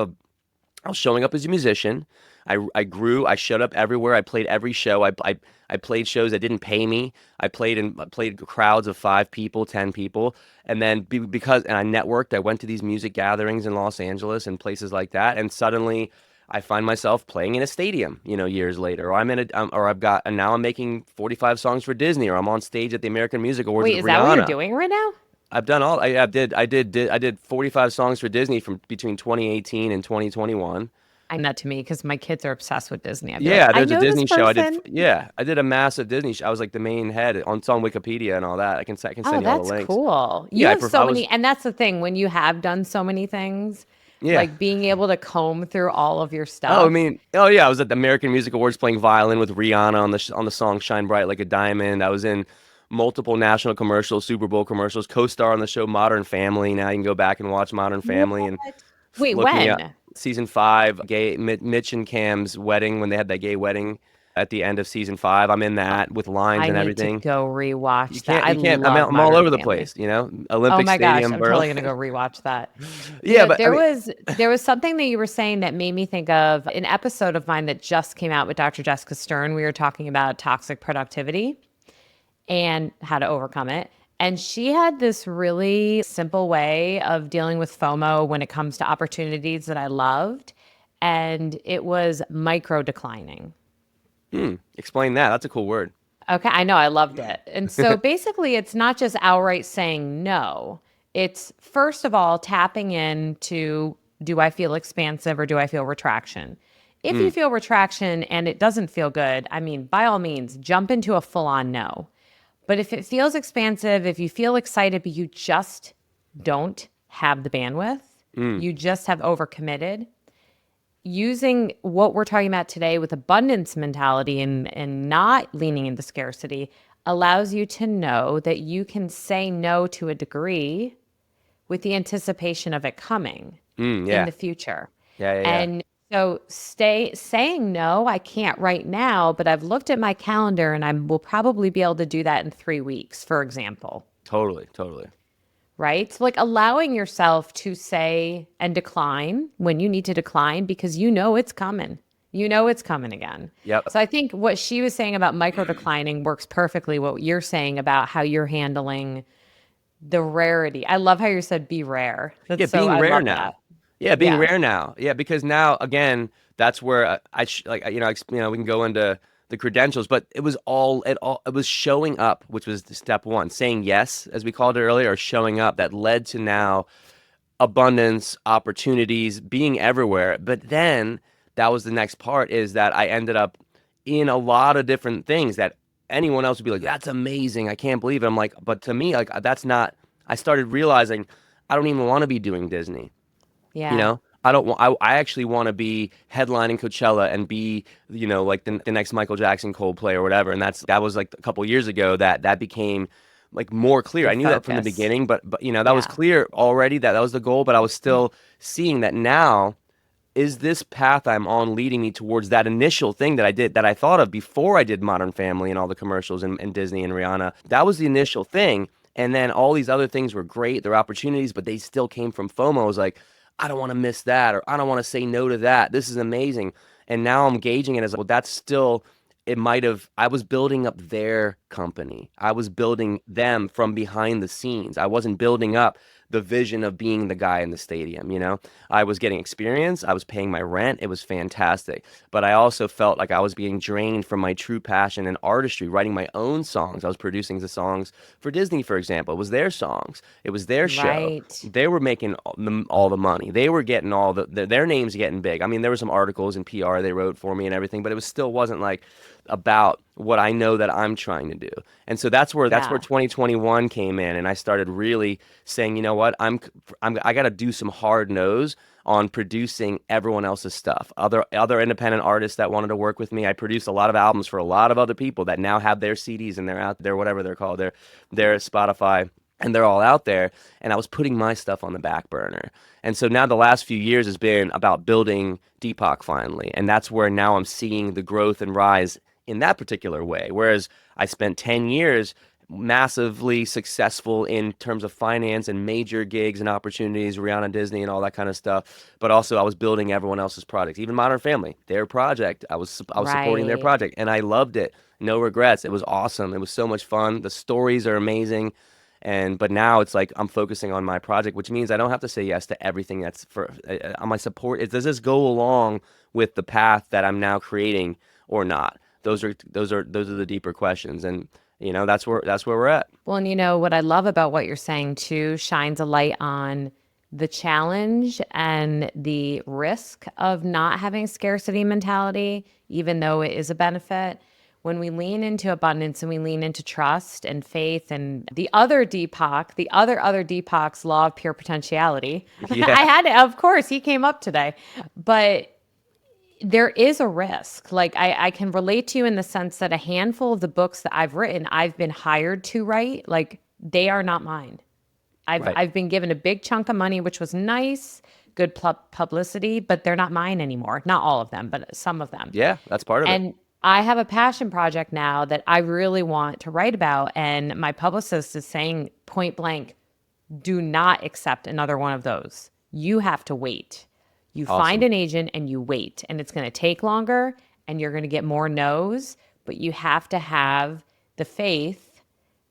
Speaker 2: was showing up as a musician. I grew. I showed up everywhere. I played every show. I played shows that didn't pay me. I played crowds of 5 people, 10 people, and then and I networked. I went to these music gatherings in Los Angeles and places like that, and suddenly I find myself playing in a stadium. Years later, or I've got, and now I'm making 45 songs for Disney, or I'm on stage at the American Music Awards
Speaker 1: Wait,
Speaker 2: with
Speaker 1: is that what you're
Speaker 2: Rihanna.
Speaker 1: doing right now?
Speaker 2: I've done all. I did 45 songs for Disney from between 2018 and 2021.
Speaker 1: I that to me because my kids are obsessed with Disney. I'd be like,
Speaker 2: Yeah,
Speaker 1: I
Speaker 2: there's a
Speaker 1: know this
Speaker 2: Disney show.
Speaker 1: person.
Speaker 2: I did a massive Disney show. I was like the main head on it's on Wikipedia and all that. I can
Speaker 1: Oh,
Speaker 2: send you all the
Speaker 1: that's
Speaker 2: links.
Speaker 1: cool. You
Speaker 2: Yeah,
Speaker 1: have
Speaker 2: I
Speaker 1: so
Speaker 2: was
Speaker 1: many, and that's the thing when you have done so many things,
Speaker 2: yeah.
Speaker 1: like being able to comb through all of your
Speaker 2: Oh, I
Speaker 1: stuff.
Speaker 2: mean, oh yeah, I was at the American Music Awards playing violin with Rihanna on the song "Shine Bright Like a Diamond." I was in multiple national commercials, Super Bowl commercials, co-star on the show Modern Family. Now you can go back and watch Modern Family and
Speaker 1: What? Wait,
Speaker 2: look me up.
Speaker 1: when?
Speaker 2: Season 5, Mitch and Cam's wedding, when they had that gay wedding at the end of season 5. I'm in that with lines
Speaker 1: I
Speaker 2: and
Speaker 1: need to
Speaker 2: everything.
Speaker 1: go rewatch that. I
Speaker 2: You can't.
Speaker 1: love
Speaker 2: I'm all
Speaker 1: Modern
Speaker 2: over the
Speaker 1: Family.
Speaker 2: place.
Speaker 1: Oh
Speaker 2: Olympic
Speaker 1: my gosh,
Speaker 2: Stadium,
Speaker 1: I'm totally gonna
Speaker 2: Berlin.
Speaker 1: go rewatch that.
Speaker 2: Yeah, but I mean,
Speaker 1: There was something that you were saying that made me think of an episode of mine that just came out with Dr. Jessica Stern. We were talking about toxic productivity and how to overcome it. And she had this really simple way of dealing with FOMO when it comes to opportunities that I loved. And it was micro declining.
Speaker 2: explain that. That's a cool word.
Speaker 1: Okay, I know, I loved it. And so basically, it's not just outright saying no. It's first of all tapping into, do I feel expansive or do I feel retraction? If you
Speaker 2: Mm,
Speaker 1: feel retraction and it doesn't feel good, I mean, by all means, jump into a full on no. But if it feels expansive, if you feel excited, but you just don't have the bandwidth,
Speaker 2: mm,
Speaker 1: you just have overcommitted, using what we're talking about today with abundance mentality and not leaning into scarcity allows you to know that you can say no to a degree with the anticipation of it coming in
Speaker 2: yeah,
Speaker 1: the future.
Speaker 2: yeah.
Speaker 1: And so stay saying no, I can't right now, but I've looked at my calendar and I will probably be able to do that in 3 weeks, for example.
Speaker 2: Totally, totally.
Speaker 1: Right? So like allowing yourself to say and decline when you need to decline because you know it's coming. You know it's coming again.
Speaker 2: Yep.
Speaker 1: So I think what she was saying about micro declining works perfectly what you're saying about how you're handling the rarity. I love how you said be rare.
Speaker 2: Yeah,
Speaker 1: That's so
Speaker 2: being
Speaker 1: I
Speaker 2: rare
Speaker 1: love that.
Speaker 2: now. Yeah, being
Speaker 1: Yeah.
Speaker 2: rare now. Yeah, because now again, that's where we can go into the credentials, but it was showing up, which was the step one, saying yes, as we called it earlier, or showing up that led to now abundance, opportunities, being everywhere. But then that was the next part is that I ended up in a lot of different things that anyone else would be like, that's amazing. I can't believe it. I'm like, but to me, like, that's not, I started realizing I don't even want to be doing Disney.
Speaker 1: Yeah.
Speaker 2: I don't want, I actually want to be headlining Coachella and be, like the next Michael Jackson, Coldplay or whatever. And that was like a couple years ago that became like more clear.
Speaker 1: Your
Speaker 2: I knew that from the
Speaker 1: focus.
Speaker 2: beginning, but that was
Speaker 1: Yeah.
Speaker 2: clear already that was the goal, but I was still seeing that now is this path I'm on leading me towards that initial thing that I did that I thought of before I did Modern Family and all the commercials and Disney and Rihanna. That was the initial thing. And then all these other things were great. They're opportunities, but they still came from FOMO. I was like, I don't want to miss that, or I don't want to say no to that. This is amazing. And now I'm gauging it as, well, that's still it might have, I was building up their company. I was building them from behind the scenes. I wasn't building up the vision of being the guy in the stadium, you know? I was getting experience, I was paying my rent, it was fantastic. But I also felt like I was being drained from my true passion and artistry, writing my own songs. I was producing the songs for Disney, for example. It was their songs. It was their show.
Speaker 1: Right.
Speaker 2: They were making all the money. They were getting all their names getting big. I mean, there were some articles and PR they wrote for me and everything, but it was still wasn't like about what I know that I'm trying to do. And so that's where
Speaker 1: Yeah.
Speaker 2: 2021 came in, and I started really saying, you know what, I got to do some hard nose on producing everyone else's stuff. Other independent artists that wanted to work with me. I produced a lot of albums for a lot of other people that now have their CDs and they're out there, whatever they're called, their Spotify, and they're all out there. And I was putting my stuff on the back burner. And so now the last few years has been about building DPAK finally, and that's where now I'm seeing the growth and rise in that particular way. Whereas I spent 10 years massively successful in terms of finance and major gigs and opportunities, Rihanna, Disney, and all that kind of stuff. But also, I was building everyone else's projects, even Modern Family, their project. I was supporting their
Speaker 1: Right.
Speaker 2: project, and I loved it. No regrets. It was awesome. It was so much fun. The stories are amazing. But now it's like I'm focusing on my project, which means I don't have to say yes to everything that's for on my support. Does this go along with the path that I'm now creating or not? Those are the deeper questions, and that's where we're at.
Speaker 1: Well, and what I love about what you're saying too shines a light on the challenge and the risk of not having a scarcity mentality, even though it is a benefit. When we lean into abundance and we lean into trust and faith and the other Deepak, the other Deepak's law of pure potentiality.
Speaker 2: Yeah,
Speaker 1: Of course, he came up today, but there is a risk. Like I can relate to you in the sense that a handful of the books that I've written, I've been hired to write. Like they are not mine. I've
Speaker 2: right.
Speaker 1: I've been given a big chunk of money, which was nice, good publicity, but they're not mine anymore. Not all of them, but some of them.
Speaker 2: Yeah, that's part of it.
Speaker 1: And I have a passion project now that I really want to write about. And my publicist is saying point blank, do not accept another one of those. You have to wait. You find
Speaker 2: Awesome.
Speaker 1: an agent and you wait, and it's going to take longer and you're going to get more no's, but you have to have the faith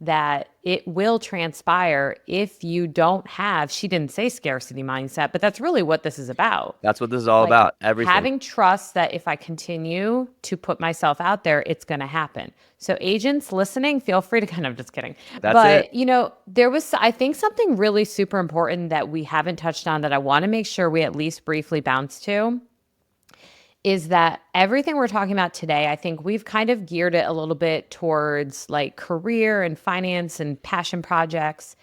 Speaker 1: that it will transpire if you don't have, she didn't say scarcity mindset, but that's really what this is about.
Speaker 2: That's what this is all
Speaker 1: Like
Speaker 2: about. Everything.
Speaker 1: having trust that if I continue to put myself out there, it's going to happen. So agents listening, feel free to kind of just kidding.
Speaker 2: That's it.
Speaker 1: But, there was, I think, something really super important that we haven't touched on that I want to make sure we at least briefly bounce to is that everything we're talking about today, I think we've kind of geared it a little bit towards like career and finance and passion projects.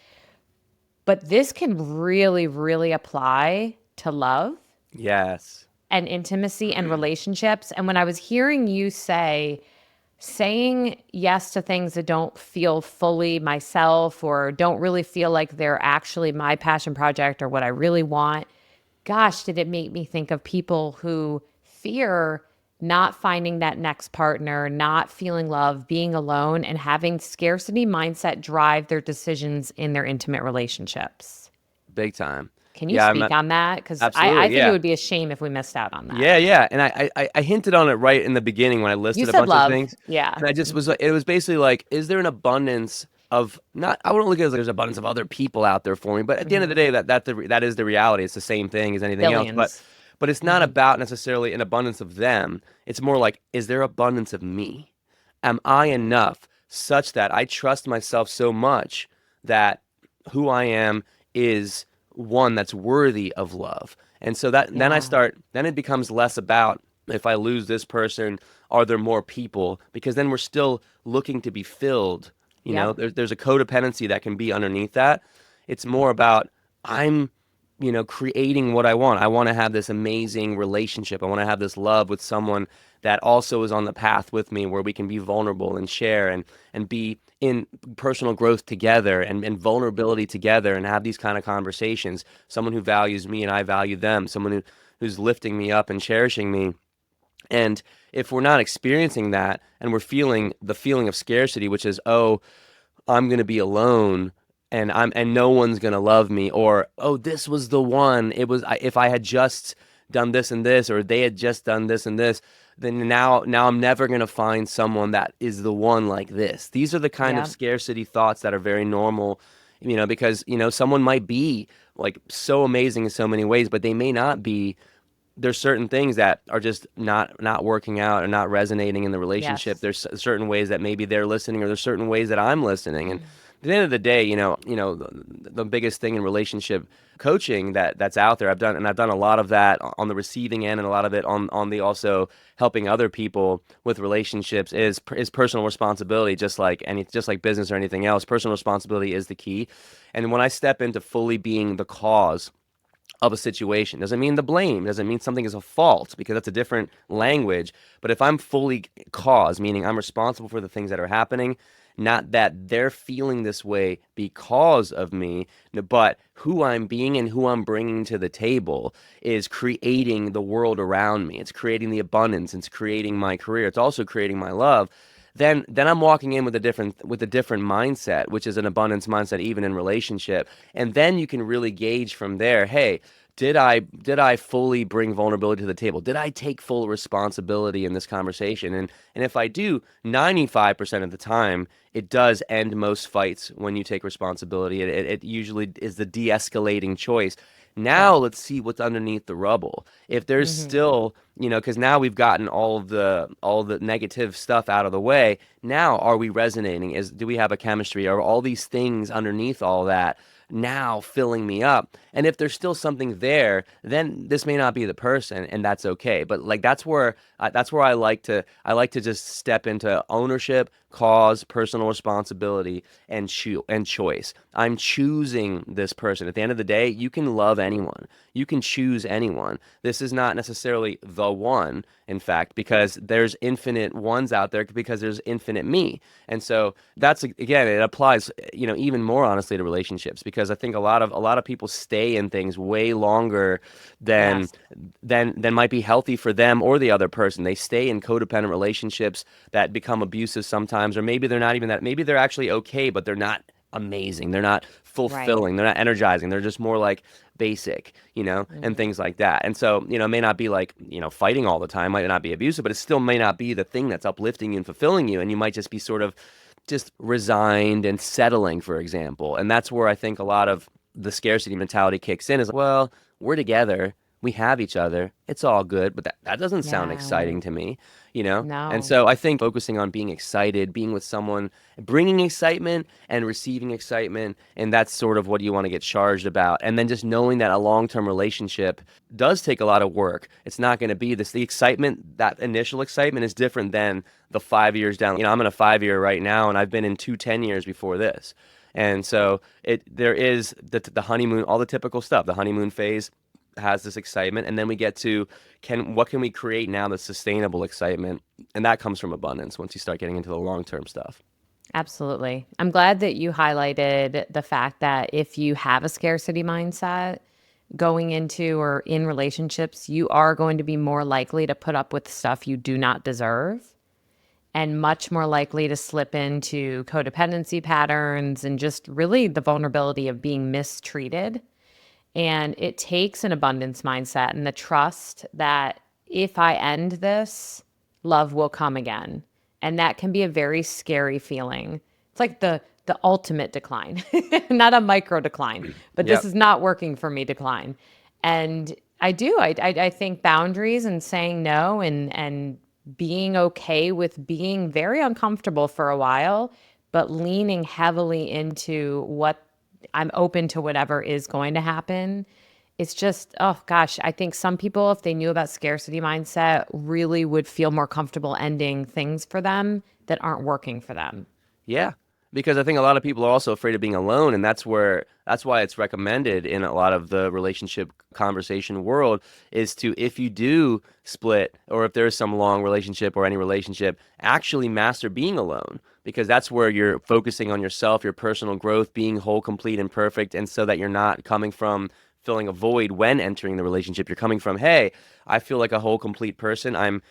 Speaker 1: But this can really, really apply to love
Speaker 2: Yes.
Speaker 1: and intimacy and relationships. And when I was hearing you saying yes to things that don't feel fully myself or don't really feel like they're actually my passion project or what I really want, gosh, did it make me think of people who fear not finding that next partner, not feeling love, being alone, and having scarcity mindset drive their decisions in their intimate relationships.
Speaker 2: Big time.
Speaker 1: Can you
Speaker 2: Yeah, I'm
Speaker 1: speak
Speaker 2: not,
Speaker 1: on that? Because I
Speaker 2: absolutely.
Speaker 1: think it
Speaker 2: Yeah.
Speaker 1: would be a shame if we missed out on that.
Speaker 2: Yeah, yeah. And I hinted on it right in the beginning when I
Speaker 1: You
Speaker 2: listed a
Speaker 1: said
Speaker 2: bunch of
Speaker 1: love.
Speaker 2: things.
Speaker 1: Yeah.
Speaker 2: And I just was like, it was basically like, is there an abundance of not, I wouldn't look at it as like there's abundance of other people out there for me, but at the end of the day, that is the reality. It's the same thing as anything else. But
Speaker 1: Billions.
Speaker 2: but it's not about necessarily an abundance of them. It's more like, is there abundance of me? Am I enough such that I trust myself so much that who I am is one that's worthy of love? And so that
Speaker 1: Yeah.
Speaker 2: then it becomes less about if I lose this person, are there more people? Because then we're still looking to be filled.
Speaker 1: Yep.
Speaker 2: There's a codependency that can be underneath that. It's more about I'm creating what I want. I want to have this amazing relationship. I want to have this love with someone that also is on the path with me where we can be vulnerable and share and be in personal growth together and vulnerability together and have these kind of conversations. Someone who values me and I value them. Someone who's lifting me up and cherishing me. And if we're not experiencing that and we're feeling the feeling of scarcity, which is, oh, I'm going to be alone and no one's going to love me, or oh, this was the one. If I had just done this and this, or they had just done this and this, then now I'm never going to find someone that is the one like this. These are the kind of
Speaker 1: Yeah.
Speaker 2: scarcity thoughts that are very normal, because, someone might be like so amazing in so many ways, but they may not be. There's certain things that are just not working out or not resonating in the relationship.
Speaker 1: Yes.
Speaker 2: There's certain ways that maybe they're listening, or there's certain ways that I'm listening. And at the end of the day, the biggest thing in relationship coaching that's out there, I've done a lot of that on the receiving end, and a lot of it on the also helping other people with relationships is personal responsibility. Just like business or anything else, personal responsibility is the key. And when I step into fully being the cause of a situation, doesn't mean the blame, doesn't mean something is a fault, because that's a different language. But if I'm fully cause, meaning I'm responsible for the things that are happening, not that they're feeling this way because of me, but who I'm being and who I'm bringing to the table is creating the world around me. It's creating the abundance. It's creating my career. It's also creating my love. Then I'm walking in with a different mindset, which is an abundance mindset, even in relationship. And then you can really gauge from there. Hey, did I fully bring vulnerability to the table? Did I take full responsibility in this conversation? And if I do, 95% of the time, it does end most fights when you take responsibility. It usually is the de-escalating choice.
Speaker 1: Yeah.
Speaker 2: Now let's see what's underneath the rubble. If there's
Speaker 1: Hmm.
Speaker 2: still, because now we've gotten all the negative stuff out of the way. Now, are we resonating? Do we have a chemistry? Are all these things underneath all that now filling me up? And if there's still something there, then this may not be the person, and that's okay. But like that's where I like to just step into ownership, cause, personal responsibility, and choice. I'm choosing this person. At the end of the day, you can love anyone. You can choose anyone. This is not necessarily the one, in fact, because there's infinite ones out there, because there's infinite me. And so that's, again, it applies, even more honestly to relationships, because I think a lot of people stay in things way longer than
Speaker 1: Yes.
Speaker 2: than might be healthy for them or the other person. They stay in codependent relationships that become abusive sometimes, or maybe they're not even that. Maybe they're actually okay, but they're not amazing. They're not
Speaker 1: Right.
Speaker 2: fulfilling. They're not energizing. They're just more like basic, and
Speaker 1: Hmm.
Speaker 2: things like that. And so, it may not be like, fighting all the time, might not be abusive, but it still may not be the thing that's uplifting you and fulfilling you. And you might just be sort of just resigned and settling, for example. And that's where I think a lot of the scarcity mentality kicks in, is, well, we're together. We have each other. It's all good, but that doesn't sound
Speaker 1: Yeah.
Speaker 2: exciting to me. And
Speaker 1: No.
Speaker 2: so I think focusing on being excited, being with someone, bringing excitement and receiving excitement, and that's sort of what you want to get charged about. And then just knowing that a long-term relationship does take a lot of work. It's not going to be this. The excitement, that initial excitement, is different than the 5 years down. I'm in a 5 year right now, and I've been in 2 10 years before this. And so there is the honeymoon, all the typical stuff. The honeymoon phase has this excitement, and then we get to, what can we create now that's sustainable excitement, and that comes from abundance once you start getting into the long-term stuff.
Speaker 1: Absolutely. I'm glad that you highlighted the fact that if you have a scarcity mindset going into or in relationships, you are going to be more likely to put up with stuff you do not deserve, and much more likely to slip into codependency patterns and just really the vulnerability of being mistreated. And it takes an abundance mindset and the trust that if I end this, love will come again. And that can be a very scary feeling. It's like the ultimate decline, not a micro decline, but this
Speaker 2: Yep.
Speaker 1: is not working for me decline. And I think boundaries and saying no and being okay with being very uncomfortable for a while, but leaning heavily into what I'm open to whatever is going to happen. It's just, oh gosh, I think some people, if they knew about scarcity mindset, really would feel more comfortable ending things for them that aren't working for them.
Speaker 2: Yeah, because I think a lot of people are also afraid of being alone, and that's why it's recommended in a lot of the relationship conversation world, is to, if you do split, or if there's some long relationship or any relationship, actually master being alone, because that's where you're focusing on yourself, your personal growth, being whole, complete, and perfect, and so that you're not coming from filling a void when entering the relationship. You're coming from, hey, I feel like a whole, complete person. I'm,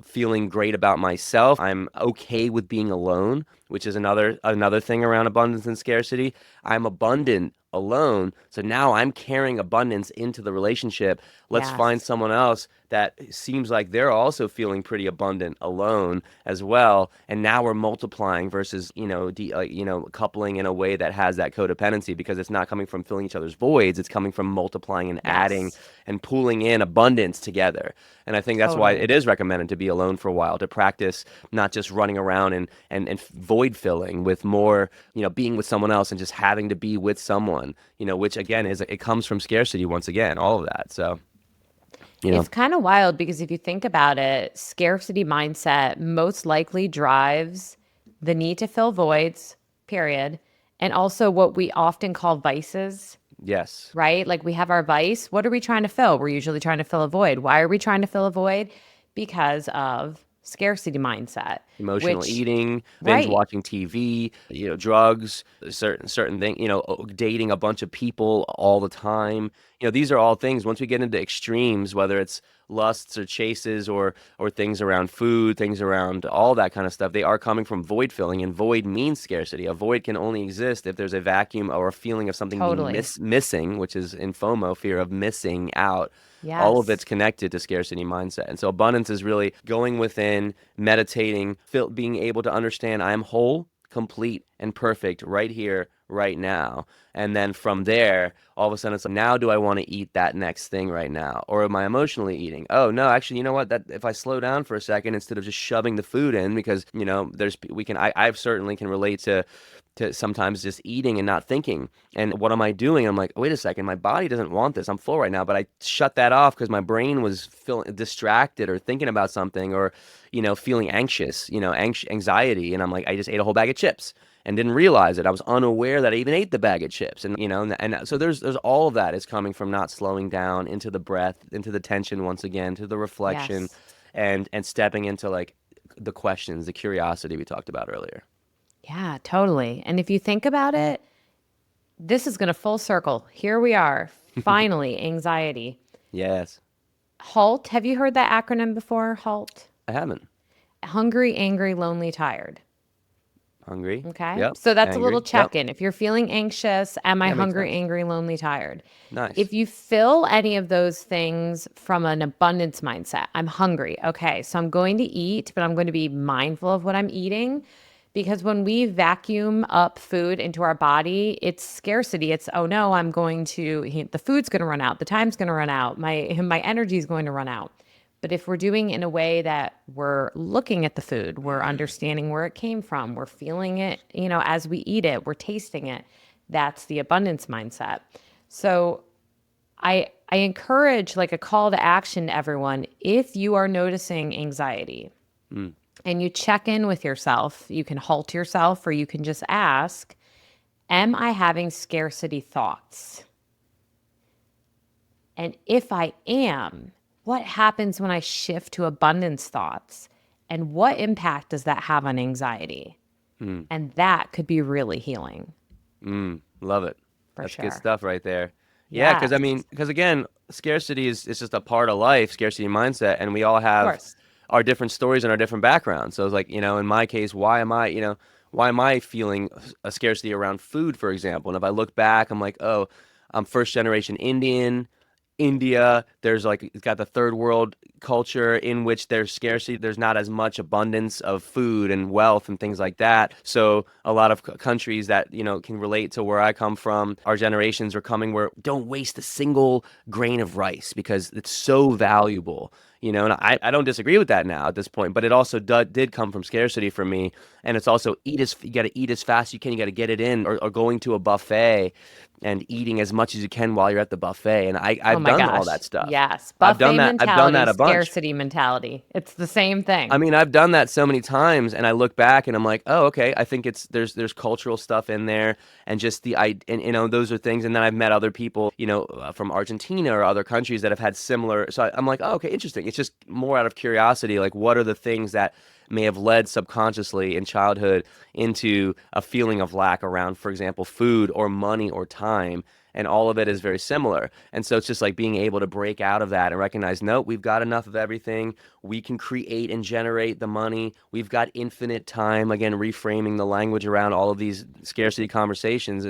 Speaker 2: feeling great about myself. I'm okay with being alone, which is another thing around abundance and scarcity. I'm abundant alone, so now I'm carrying abundance into the relationship. Let's find
Speaker 1: Yes.
Speaker 2: someone else that seems like they're also feeling pretty abundant alone as well. And now we're multiplying versus, coupling in a way that has that codependency, because it's not coming from filling each other's voids. It's coming from multiplying and adding
Speaker 1: Yes.
Speaker 2: and pooling in abundance together. And I think that's why
Speaker 1: Totally.
Speaker 2: it is recommended to be alone for a while, to practice not just running around and void filling with more, being with someone else and just having to be with someone, which again it comes from scarcity once again, all of that. So, you know,
Speaker 1: It's kind of wild because if you think about it, scarcity mindset most likely drives the need to fill voids, period. And also what we often call vices,
Speaker 2: yes,
Speaker 1: right? Like we have our vice. What are we trying to fill? We're usually trying to fill a void. Why are we trying to fill a void? Because of scarcity mindset,
Speaker 2: emotional
Speaker 1: which,
Speaker 2: eating, binge
Speaker 1: right.
Speaker 2: watching TV, drugs, certain thing, dating a bunch of people all the time. These are all things, once we get into extremes, whether it's lusts or chases or things around food, things around all that kind of stuff, they are coming from void filling, and void means scarcity. A void can only exist if there's a vacuum or a feeling of something being
Speaker 1: Totally.
Speaker 2: missing, which is in FOMO, fear of missing out. All of it's
Speaker 1: Yes.
Speaker 2: connected to scarcity mindset. And so abundance is really going within, meditating, being able to understand I'm whole, complete, and perfect right here, right now. And then from there, all of a sudden it's like, now do I want to eat that next thing right now? Or am I emotionally eating? Oh no, actually, you know what? That if I slow down for a second instead of just shoving the food in, because I certainly can relate to sometimes just eating and not thinking. And what am I doing? I'm like, wait a second, my body doesn't want this. I'm full right now, but I shut that off because my brain was feeling distracted or thinking about something, or, feeling anxious, anxiety. And I'm like, I just ate a whole bag of chips and didn't realize it. I was unaware that I even ate the bag of chips. And, and so there's all of that is coming from not slowing down, into the breath, into the tension once again, to the reflection,
Speaker 1: Yes.
Speaker 2: and stepping into like the questions, the curiosity we talked about earlier.
Speaker 1: Yeah, totally. And if you think about it, this is going to full circle. Here we are. Finally, anxiety.
Speaker 2: Yes.
Speaker 1: HALT. Have you heard that acronym before? HALT.
Speaker 2: I haven't.
Speaker 1: Hungry, angry, lonely, tired.
Speaker 2: Hungry.
Speaker 1: Okay.
Speaker 2: Yep.
Speaker 1: So that's a little
Speaker 2: Angry. Yep.
Speaker 1: check in. If you're feeling anxious, am I
Speaker 2: Yeah, makes
Speaker 1: hungry,
Speaker 2: sense.
Speaker 1: angry, lonely, tired?
Speaker 2: Nice.
Speaker 1: If you fill any of those things from an abundance mindset, I'm hungry. Okay. So I'm going to eat, but I'm going to be mindful of what I'm eating. Because when we vacuum up food into our body, it's scarcity. It's, oh no, the food's going to run out. The time's going to run out. My energy is going to run out. But if we're doing in a way that we're looking at the food, we're understanding where it came from, we're feeling it, as we eat it, we're tasting it. That's the abundance mindset. So I encourage like a call to action to everyone. If you are noticing anxiety
Speaker 2: Mm.
Speaker 1: and you check in with yourself, you can halt yourself or you can just ask, am I having scarcity thoughts? And if I am, what happens when I shift to abundance thoughts? And what impact does that have on anxiety?
Speaker 2: Mm.
Speaker 1: And that could be really healing
Speaker 2: Love it.
Speaker 1: for
Speaker 2: That's good
Speaker 1: sure.
Speaker 2: stuff right there. Yeah, because I
Speaker 1: Yes,
Speaker 2: mean, because again, scarcity is just a part of life, scarcity mindset, and we all
Speaker 1: of
Speaker 2: have
Speaker 1: course.
Speaker 2: our different stories and our different backgrounds. So it's like, in my case, why am I feeling a scarcity around food, for example? And if I look back, I'm like, oh, I'm first generation Indian. India, there's like, it's got the third world culture in which there's scarcity. There's not as much abundance of food and wealth and things like that. So a lot of countries that, can relate to where I come from, our generations are coming where don't waste a single grain of rice because it's so valuable. And I don't disagree with that now at this point, but it also did come from scarcity for me. And it's also you got to eat as fast as you can. You got to get it in, or going to a buffet and eating as much as you can while you're at the buffet. And
Speaker 1: Oh
Speaker 2: I've
Speaker 1: my
Speaker 2: done all
Speaker 1: gosh.
Speaker 2: that stuff.
Speaker 1: Yes.
Speaker 2: I've done
Speaker 1: Buffet
Speaker 2: that. I've done
Speaker 1: mentality,
Speaker 2: that a bunch.
Speaker 1: scarcity mentality. It's the same
Speaker 2: I
Speaker 1: thing.
Speaker 2: mean, I've done that so many times, and I look back and I'm like, oh, okay. I think there's cultural stuff in there, and just and those are things. And then I've met other people, from Argentina or other countries that have had similar. So I'm like, oh, okay, interesting. It's just more out of curiosity, like what are the things that may have led subconsciously in childhood into a feeling of lack around, for example, food or money or time. And all of it is very similar. And so it's just like being able to break out of that and recognize, no, we've got enough of everything. We can create and generate the money. We've got infinite time. Again, reframing the language around all of these scarcity conversations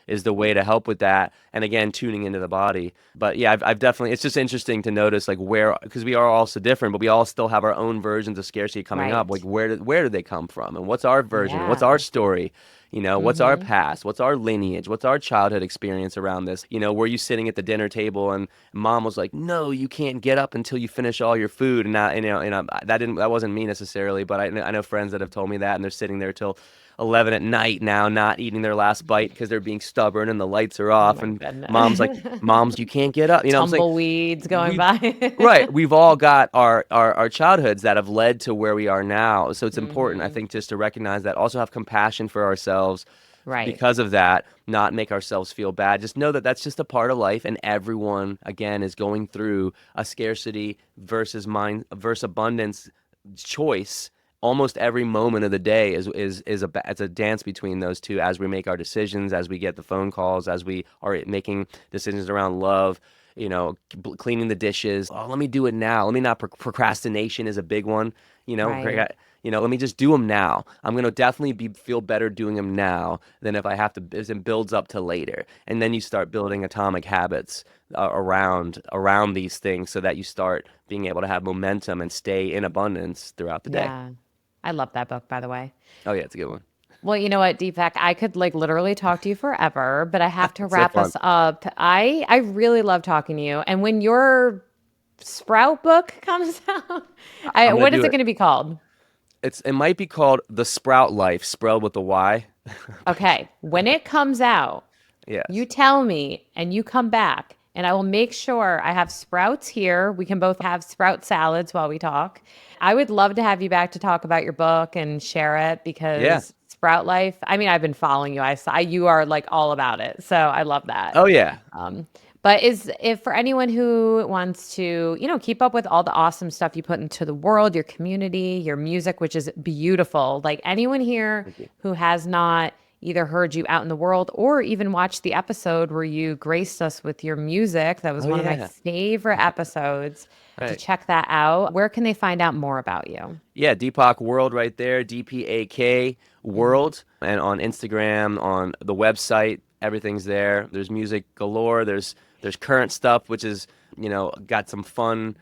Speaker 2: is the way to help with that. And again, tuning into the body. But yeah, I've definitely, it's just interesting to notice like where, because we are all so different, but we all still have our own versions of scarcity coming up.
Speaker 1: Right.
Speaker 2: Like where do they come from? And what's our version? What's our
Speaker 1: Yeah.
Speaker 2: story? What's our past? What's our lineage? What's our childhood experience around this? Were you sitting at the dinner table and mom was like, "No, you can't get up until you finish all your food," and that wasn't me necessarily, but I know friends that have told me that, and they're sitting there till 11 at night now, not eating their last bite because they're being stubborn and the lights are
Speaker 1: Oh
Speaker 2: off,
Speaker 1: my
Speaker 2: and mom's like,
Speaker 1: goodness.
Speaker 2: "Moms, you can't get up." I'm saying
Speaker 1: Tumbleweeds going
Speaker 2: we've
Speaker 1: by.
Speaker 2: right, we've all got our childhoods that have led to where we are now. So it's important, I
Speaker 1: Hmm.
Speaker 2: think, just to recognize that, also have compassion for ourselves
Speaker 1: Right.
Speaker 2: because of that, not make ourselves feel bad. Just know that that's just a part of life, and everyone, again, is going through a scarcity versus abundance choice. Almost every moment of the day it's a dance between those two as we make our decisions, as we get the phone calls, as we are making decisions around love. Cleaning the dishes. Oh, let me do it now. Let me not procrastination is a big one.
Speaker 1: Right.
Speaker 2: Let me just do them now. I'm gonna definitely feel better doing them now than if I have to. As it builds up to later, and then you start building atomic habits around these things, so that you start being able to have momentum and stay in abundance throughout the day.
Speaker 1: Yeah. I love that book, by the way.
Speaker 2: Oh yeah, it's a good one.
Speaker 1: Well, you know what, Deepak, I could like literally talk to you forever, but I have to
Speaker 2: It's so
Speaker 1: wrap
Speaker 2: fun.
Speaker 1: us up. I really love talking to you. And when your Sprout book comes out,
Speaker 2: I'm gonna
Speaker 1: what is
Speaker 2: do
Speaker 1: it
Speaker 2: it.
Speaker 1: going to be called?
Speaker 2: It might be called The Sprout Life, spelled with the Y.
Speaker 1: Okay. When it comes out, you
Speaker 2: Yes.
Speaker 1: tell me and you come back, and I will make sure I have sprouts here. We can both have sprout salads while we talk. I would love to have you back to talk about your book and share it
Speaker 2: Yeah.
Speaker 1: because Sprout Life, I mean, I've been following you. I saw you are like all about it. So I love that.
Speaker 2: Oh yeah.
Speaker 1: Um, but is if for anyone who wants to, keep up with all the awesome stuff you put into the world, your community, your music, which is beautiful, like anyone here
Speaker 2: Thank you.
Speaker 1: who has not either heard you out in the world or even watched the episode where you graced us with your music, that was
Speaker 2: Oh
Speaker 1: one of my
Speaker 2: yeah.
Speaker 1: favorite episodes, to
Speaker 2: Right.
Speaker 1: check that out. Where can they find out more about you?
Speaker 2: Yeah, DPAK World right there, DPAK World, and on Instagram, on the website, everything's there. There's music galore. There's current stuff, which is got some fun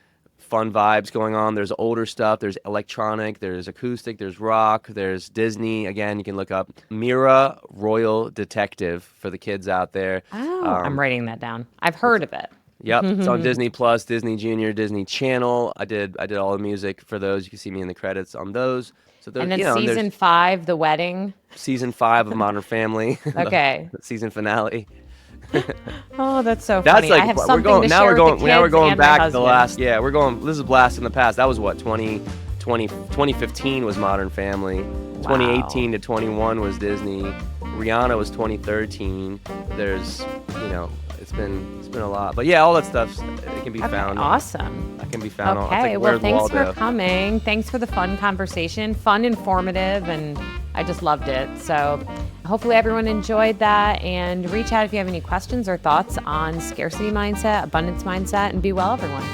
Speaker 2: vibes going on. There's older stuff. There's electronic. There's acoustic. There's rock. There's Disney. Again, you can look up Mira Royal Detective for the kids out there.
Speaker 1: Oh, I'm
Speaker 2: Um,
Speaker 1: writing that down. I've heard of it.
Speaker 2: Yep, it's on Disney Plus, Disney Junior, Disney Channel. I did all the music for those. You can see me in the credits on those. So
Speaker 1: And
Speaker 2: there's
Speaker 1: then
Speaker 2: and there's
Speaker 1: season 5, The Wedding.
Speaker 2: season 5 of Modern Family, the
Speaker 1: Okay.
Speaker 2: season finale.
Speaker 1: Oh, that's so
Speaker 2: That's
Speaker 1: funny. I
Speaker 2: like
Speaker 1: have
Speaker 2: we're
Speaker 1: something
Speaker 2: going
Speaker 1: to
Speaker 2: now.
Speaker 1: share
Speaker 2: We're
Speaker 1: with the
Speaker 2: going now. We're
Speaker 1: kids
Speaker 2: going
Speaker 1: and my
Speaker 2: back to the
Speaker 1: husband.
Speaker 2: last. Yeah, we're going. This is a blast in the past. That was what 2015 was Modern Family.
Speaker 1: Wow.
Speaker 2: 2018 to 21 was Disney. Rihanna was 2013. There's it's been a lot. But yeah, all that stuff it can be
Speaker 1: Okay,
Speaker 2: found.
Speaker 1: awesome.
Speaker 2: That can be found on. It's
Speaker 1: Okay,
Speaker 2: like
Speaker 1: well,
Speaker 2: Where's
Speaker 1: thanks for
Speaker 2: Waldo?
Speaker 1: coming. Thanks for the fun conversation, fun, informative, and I just loved it. So, hopefully, everyone enjoyed that. And reach out if you have any questions or thoughts on scarcity mindset, abundance mindset, and be well, everyone.